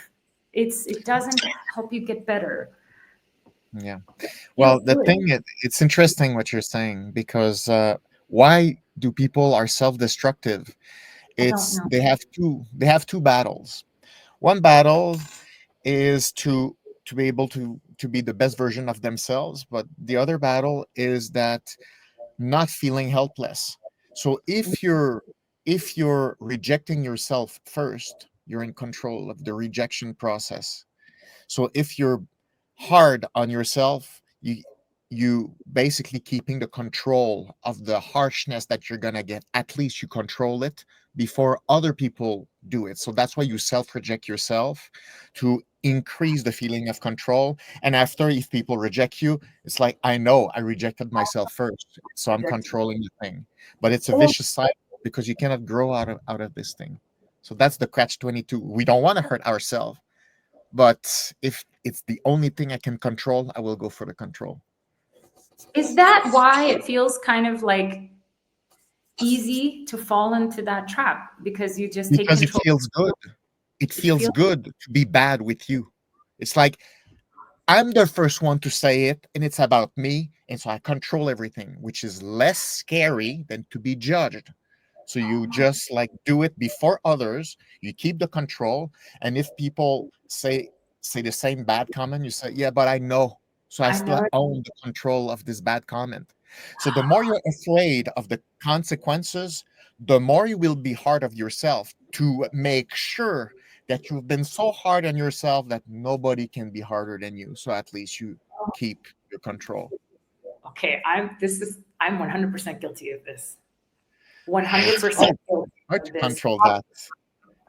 It doesn't help you get better. yeah. Feel Well, the good. thing is, it's interesting what you're saying, because why do people are self-destructive? I don't It's know. they have two battles. One battle is to be able to be the best version of themselves, but the other battle is that not feeling helpless. So if you're rejecting yourself first, you're in control of the rejection process. So if you're hard on yourself, you basically keeping the control of the harshness that you're gonna get. At least you control it before other people do it. So that's why you self-reject yourself, to increase the feeling of control. And after, if people reject you, it's like, I know I rejected myself first, so I'm Reject. controlling the thing. But it's a Oh, vicious cycle, because you cannot grow out of this thing. So that's the catch 22. We don't want to hurt ourselves, but if it's the only thing I can control, I will go for the control. is that why it feels kind of like easy to fall into that trap? Because you just take Because it control. feels good. It It feels feels good to be bad with you. It's like, I'm the first one to say it, and it's about me. And so I control everything, which is less scary than to be judged. So you just like do it before others. You keep the control. And if people say the same bad comment, you say, yeah, but I know. So I I still know. own the control of this bad comment. So the more you're afraid of the consequences, the more you will be hard of yourself to make sure that you've been so hard on yourself that nobody can be harder than you. So at least you keep your control. Okay, I'm 100% guilty of this. It's 100% hard, guilty hard to of this. control that.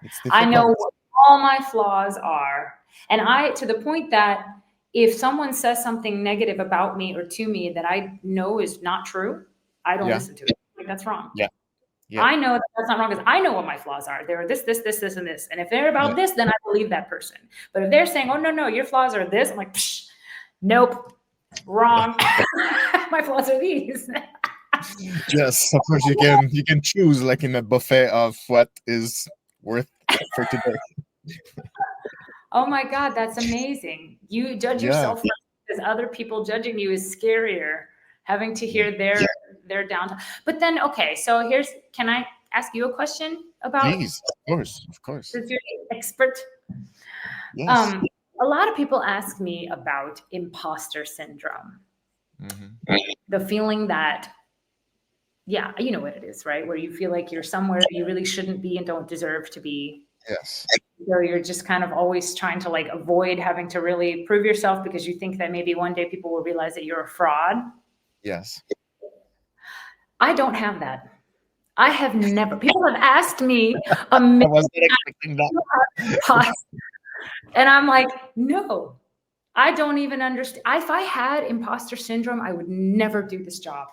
It's I know difficult. what all my flaws are. And to the point that if someone says something negative about me or to me that I know is not true, I don't Yeah, listen to it. Like, that's wrong. yeah, yeah, I know that that's not wrong because I know what my flaws are. They're this, and this. And if they're yeah. about this, then I believe that person. But if they're saying, oh, no, your flaws are this, I'm like, psh, nope, wrong. My flaws are these. Yes, of course you can choose like in a buffet of what is worth for today. Oh my God, that's amazing. You judge Yeah, yourself first because other people judging you is scarier. Having to yeah. hear their downtime. But then, okay, so can I ask you a question about Please, of course, of course. since you're the expert? Yes. Um, a lot of people ask me about imposter syndrome, Hmm. the feeling that, yeah, you know what it is, right? Where you feel like you're somewhere you really shouldn't be and don't deserve to be. Yes. So you're just kind of always trying to like avoid having to really prove yourself because you think that maybe one day people will realize that you're a fraud. Yes. I don't have that. I have never. People have asked me a million I was not expecting that. times, and I'm like, no, I don't even understand. If I had imposter syndrome, I would never do this job.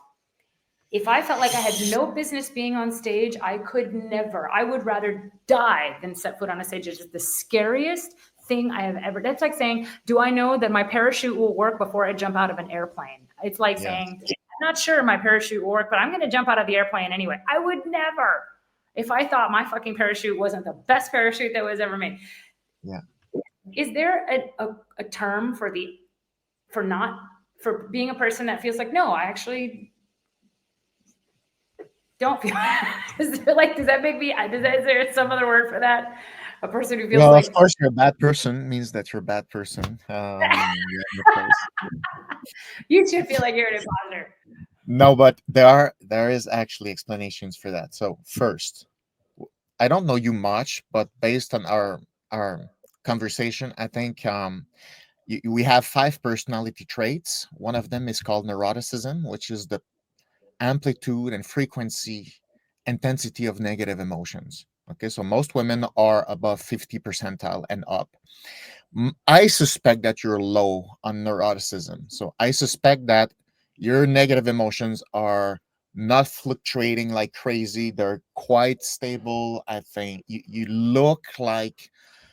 If I felt like I had no business being on stage, I could never. I would rather die than set foot on a stage. It's just the scariest thing I have ever. That's like saying, do I know that my parachute will work before I jump out of an airplane? It's like Yeah. saying, I'm not sure my parachute will work, but I'm going to jump out of the airplane anyway. I would never. If I thought my fucking parachute wasn't the best parachute that was ever made. Yeah. Is there a term for for being a person that feels like, no, I actually don't feel. Is that make me? Is there some other word for that? A person who feels Well, of like course, you're a bad person means that you're a bad person. Yeah, of course. you should feel like you're an imposter. No, but there is actually explanations for that. So first, I don't know you much, but based on our conversation, I think we have five personality traits. One of them is called neuroticism, which is the amplitude and frequency, intensity of negative emotions. Okay, so most women are above 50 percentile and up. I suspect that you're low on neuroticism. So I suspect that your negative emotions are not fluctuating like crazy. They're quite stable. I think you look like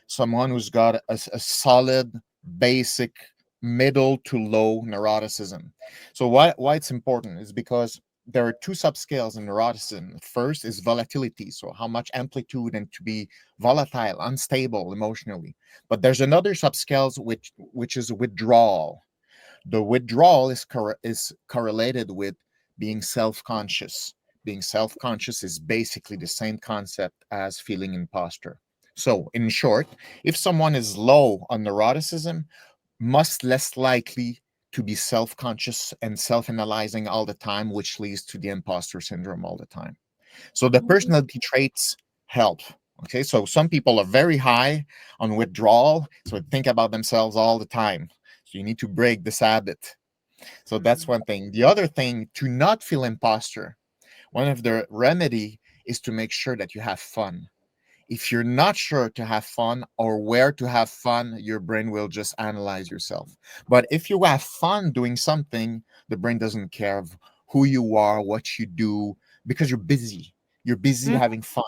someone who's got a solid, basic, middle to low neuroticism. So why it's important is because there are two subscales in neuroticism. First is volatility, so how much amplitude and to be volatile, unstable emotionally. But there's another subscale which is withdrawal. The withdrawal is correlated with being self-conscious. Being self-conscious is basically the same concept as feeling imposter. So, in short, if someone is low on neuroticism, much less likely to be self-conscious and self-analyzing all the time, which leads to the imposter syndrome all the time. So the personality traits help. Okay, so some people are very high on withdrawal, so think about themselves all the time. So you need to break this habit. So that's one thing. The other thing, to not feel imposter, one of the remedy is to make sure that you have fun. If you're not sure to have fun or where to have fun, your brain will just analyze yourself. But if you have fun doing something, the brain doesn't care of who you are, what you do, because you're busy. You're busy Mhm. having fun.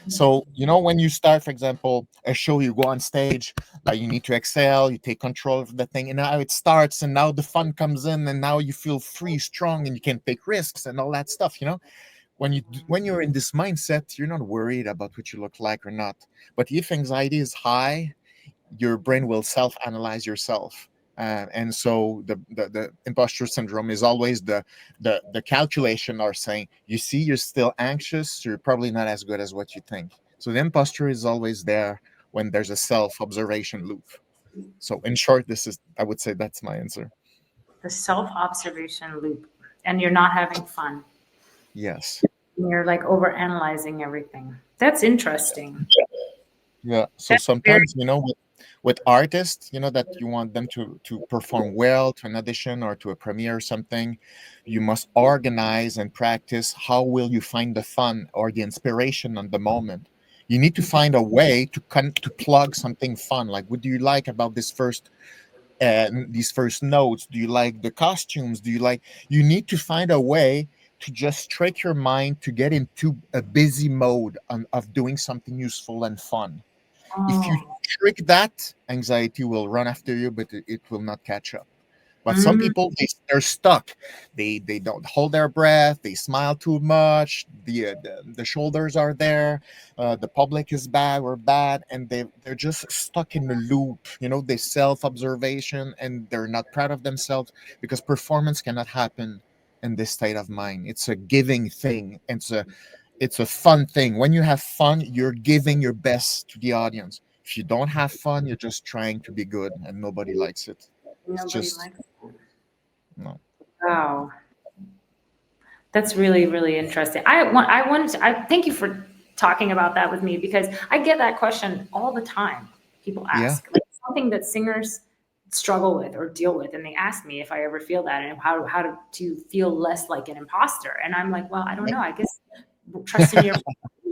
So, when you start, for example, a show, you go on stage, like you need to excel, you take control of the thing, and now it starts, and now the fun comes in, and now you feel free, strong, and you can take risks and all that stuff. When you're in this mindset, you're not worried about what you look like or not. But if anxiety is high, your brain will self-analyze yourself. And so the imposter syndrome is always the calculation or saying, you see, you're still anxious, so you're probably not as good as what you think. So the imposter is always there when there's a self-observation loop. So in short, I would say that's my answer. The self-observation loop, and you're not having fun. Yes. You're like over analyzing everything. That's interesting. Yeah. So That's very sometimes, with artists, that you want them to perform well to an audition or to a premiere or something, you must organize and practice. How will you find the fun or the inspiration on the moment? You need to find a way to plug something fun. Like, what do you like about these first notes? Do you like the costumes? Do you like? You need to find a way to just trick your mind to get into a busy mode of doing something useful and fun. If you oh. trick that, anxiety will run after you, but it will not catch up. But some Mm. people, they're stuck. They don't hold their breath. They smile too much. The shoulders are there. The public is bad or bad, and they're just stuck in a loop. They self observation, and they're not proud of themselves because performance cannot happen in this state of mind. It's a giving thing. It's a fun thing. When you have fun, you're giving your best to the audience. If you don't have fun, you're just trying to be good, and nobody likes it. It's Nobody just likes that. no. Wow. That's really, really interesting. I thank you for talking about that with me because I get that question all the time. People Yeah, ask, like something that singers struggle with or deal with, and they ask me if I ever feel that and to feel less like an imposter. And I'm like, well, I don't know. I guess trust in your.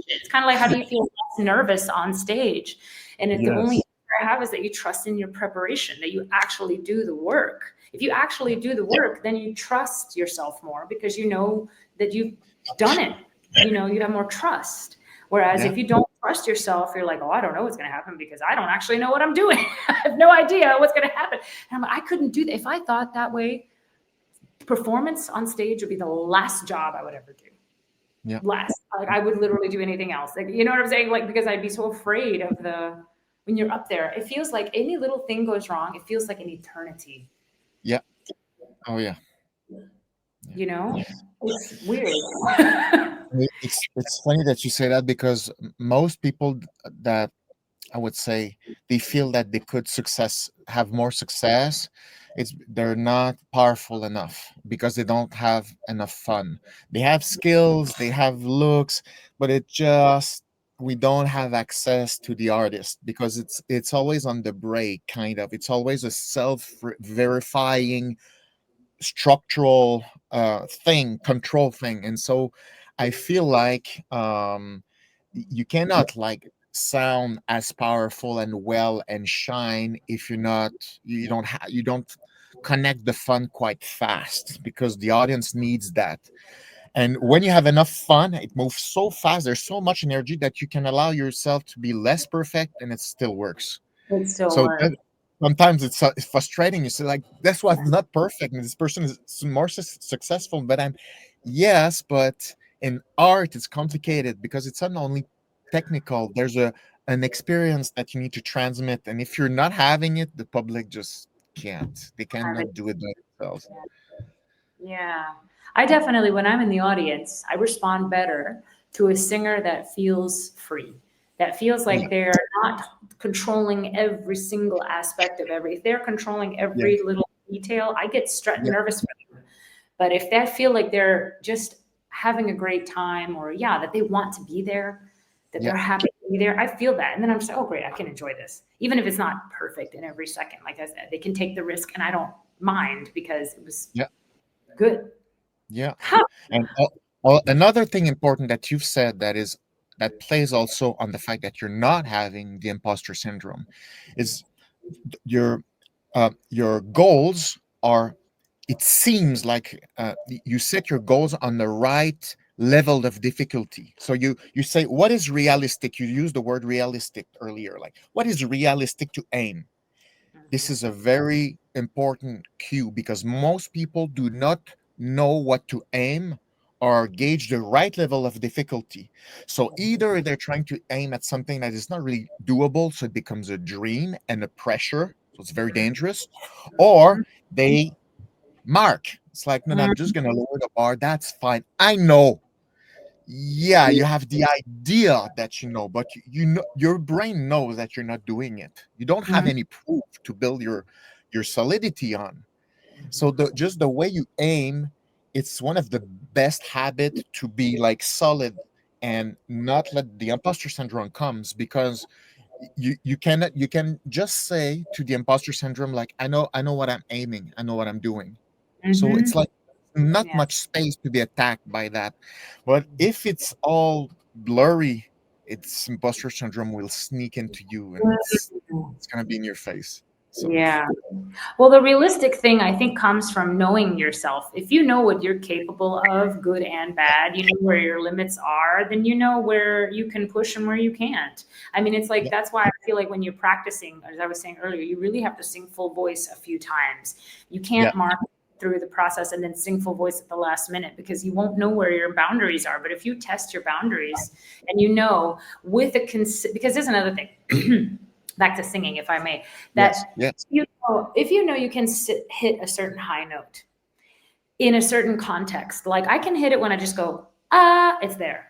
It's kind of like how do you feel less nervous on stage? And if the only yes, answer I have is that you trust in your preparation, that you actually do the work. If you actually do the work, then you trust yourself more because you know that you've done it. You know, you have more trust. Whereas yeah, if you don't trust yourself, you're like, oh, I don't know what's going to happen because I don't actually know what I'm doing. I have no idea what's going to happen. And I'm like, I couldn't do that. If I thought that way, performance on stage would be the last job I would ever do. yeah, Last. Like I would literally do anything else. Like, you know what I'm saying? Like, because I'd be so afraid of when you're up there, it feels like any little thing goes wrong. It feels like an eternity, yeah. Oh yeah, yeah. you know? It's weird. It's funny that you say that because most people that I would say they feel that they could success have more success. They're not powerful enough because they don't have enough fun. They have skills, they have looks, but it just we don't have access to the artist because it's always on the break, kind of. It's always a self verifying structural thing, control thing. And so I feel like you cannot like sound as powerful and well and shine if you don't connect the fun quite fast because the audience needs that. And when you have enough fun, it moves so fast, there's so much energy that you can allow yourself to be less perfect and it still works. It still So works. sometimes it's frustrating. You say like, "That's why I'm not perfect, and this person is more successful." But yes, but in art, it's complicated because it's not only technical. There's an experience that you need to transmit, and if you're not having it, the public just can't. They Have it. cannot do it by themselves. Yeah. I definitely, when I'm in the audience, I respond better to a singer that feels free, that feels Yeah, like they're not controlling every single aspect of if they're controlling yeah, every little detail, I get yeah, nervous for them. But if they feel like they're just having a great time or, yeah, that they want to be there, that yeah, they're happy to be there, I feel that. And then I'm just like, oh, great, I can enjoy this. Even if it's not perfect in every second. Like I said, they can take the risk and I don't mind because it was yeah, good. yeah. Huh. And another thing important that you've said that plays also on the fact that you're not having the imposter syndrome is your your goals are, it seems like you set your goals on the right level of difficulty. So you say what is realistic. You used the word realistic earlier. Like what is realistic to aim? This is a very important cue because most people do not know what to aim or gauge the right level of difficulty. So either they're trying to aim at something that is not really doable, so it becomes a dream and a pressure, so it's very dangerous, or they mark. It's like, no, no, I'm just gonna lower the bar. That's fine. I know. Yeah, you have the idea that you know, but you know your brain knows that you're not doing it. You don't have Mhm. any proof to build your solidity on. So just the way you aim, it's one of the best habit to be like solid and not let the imposter syndrome comes because you can just say to the imposter syndrome, like, I know what I'm aiming, I know what I'm doing. So it's Mm-hmm. like not Yes. much space to be attacked by that. But if it's all blurry, it's imposter syndrome will sneak into you, and it's gonna be in your face. So Yeah. Well, the realistic thing I think comes from knowing yourself. If you know what you're capable of, good and bad, you know where your limits are, then you know where you can push and where you can't. I mean, it's like yeah, that's why I feel like when you're practicing, as I was saying earlier, you really have to sing full voice a few times. You yeah, can't mark through the process and then sing full voice at the last minute because you won't know where your boundaries are. But if you test your boundaries and you know with a because there's another thing. Back to singing, if I may, yes, that yes, if you know you can hit a certain high note in a certain context, like I can hit it when I just go, ah, it's there.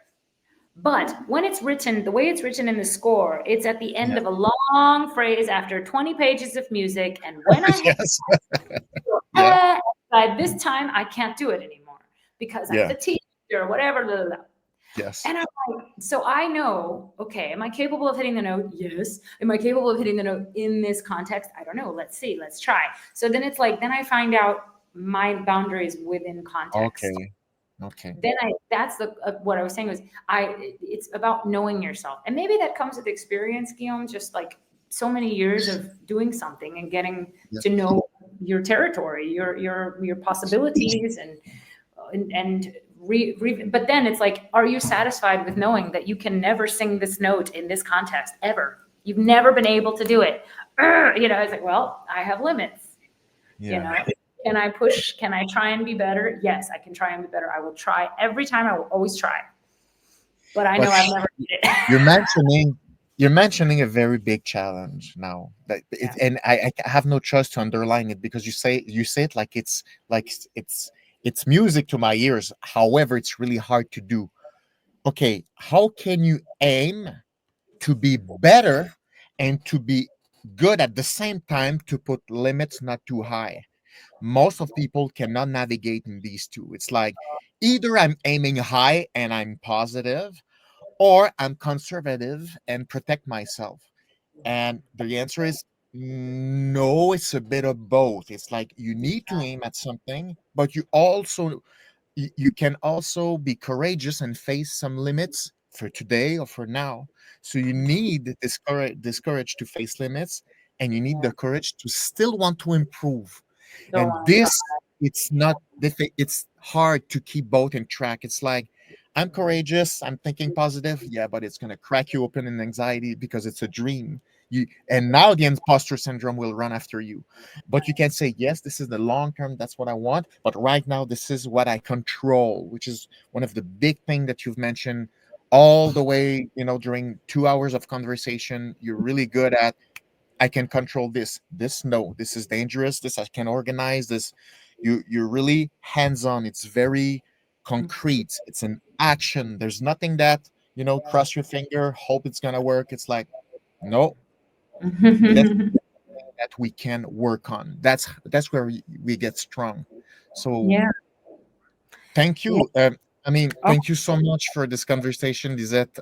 But when it's written, the way it's written in the score, it's at the end yeah, of a long phrase after 20 pages of music. And when I hit yes, yeah, ah, by this time, I can't do it anymore because I'm yeah, fatigued or whatever. Blah, blah, blah. yes. And I'm like, so I know, okay, am I capable of hitting the note? Yes. Am I capable of hitting the note in this context? I don't know. Let's see. Let's try. So then it's like, then I find out my boundaries within context. Okay, okay, Then that's what I was saying was, it's about knowing yourself. And maybe that comes with experience, Guillaume, just like so many years of doing something and getting yeah. to know your territory, your possibilities and but then it's like, are you satisfied with knowing that you can never sing this note in this context ever? You've never been able to do it. It's like, well, I have limits. You Yeah. know, can I push? Can I try and be better? Yes, I can try and be better. I will try every time. I will always try. But I know But I've never did it. you're mentioning you're mentioning a very big challenge now. Yeah. And I have no choice to underline it because you say it like it's music to my ears. However, it's really hard to do. Okay, how can you aim to be better and to be good at the same time to put limits not too high? Most of people cannot navigate in these two. It's like either I'm aiming high and I'm positive, or I'm conservative and protect myself. And the answer is no, it's a bit of both. It's like you need to aim at something, but you can also be courageous and face some limits for today or for now. So you need this courage to face limits, and you need Yeah. the courage to still want to improve. Still And want to try. this, it's not it's hard to keep both in track. It's like I'm courageous, I'm thinking positive, yeah, but it's gonna crack you open in anxiety because it's a dream. And now the imposter syndrome will run after you. But you can say, yes, this is the long term, that's what I want. But right now, this is what I control, which is one of the big thing that you've mentioned all the way, during 2 hours of conversation. You're really good at, I can control this. This, no, this is dangerous. This I can organize. This, you're really hands-on. It's very concrete. It's an action. There's nothing that, cross your finger, hope it's gonna work. It's like, no, let's that we can work on. That's where we get strong. So Yeah. thank Yeah. you. Oh, Thank you so much for this conversation, Lisette.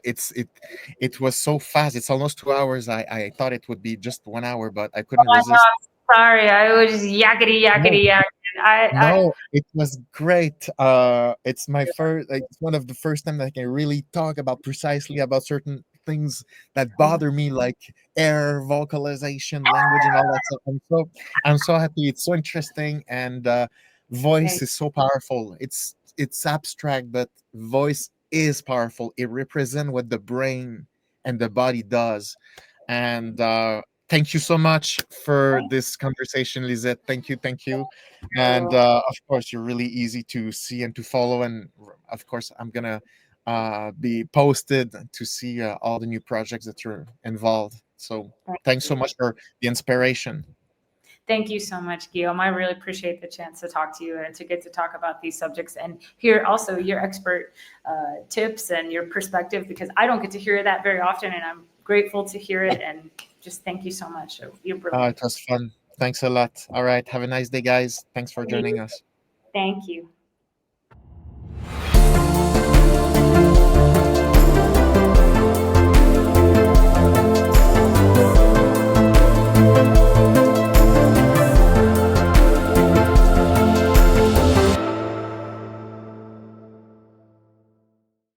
It was so fast. It's almost 2 hours. I thought it would be just 1 hour, but I couldn't I know. resist. I'm sorry. I was just yakety No, yakety yak. I no, it was great. It's my first, like, it's one of the first time that I can really talk about precisely about certain things that bother me, like air, vocalization, language, and all that stuff. I'm so happy. It's so interesting, and voice thank is so powerful. It's abstract, but voice is powerful. It represents what the brain and the body does, and thank you so much for this conversation, Lisette. Thank you. And you. of course, you're really easy to see and to follow. And of course, I'm gonna be posted to see all the new projects that you're involved. So Thank thanks so you. much for the inspiration. Thank you so much, Guillaume. I really appreciate the chance to talk to you and to get to talk about these subjects and hear also your expert tips and your perspective, because I don't get to hear that very often, and I'm grateful to hear it. And just thank you so much. You're It brilliant. was fun. Thanks a lot. All right. Have a nice day, guys. Thanks for joining us. Thank you.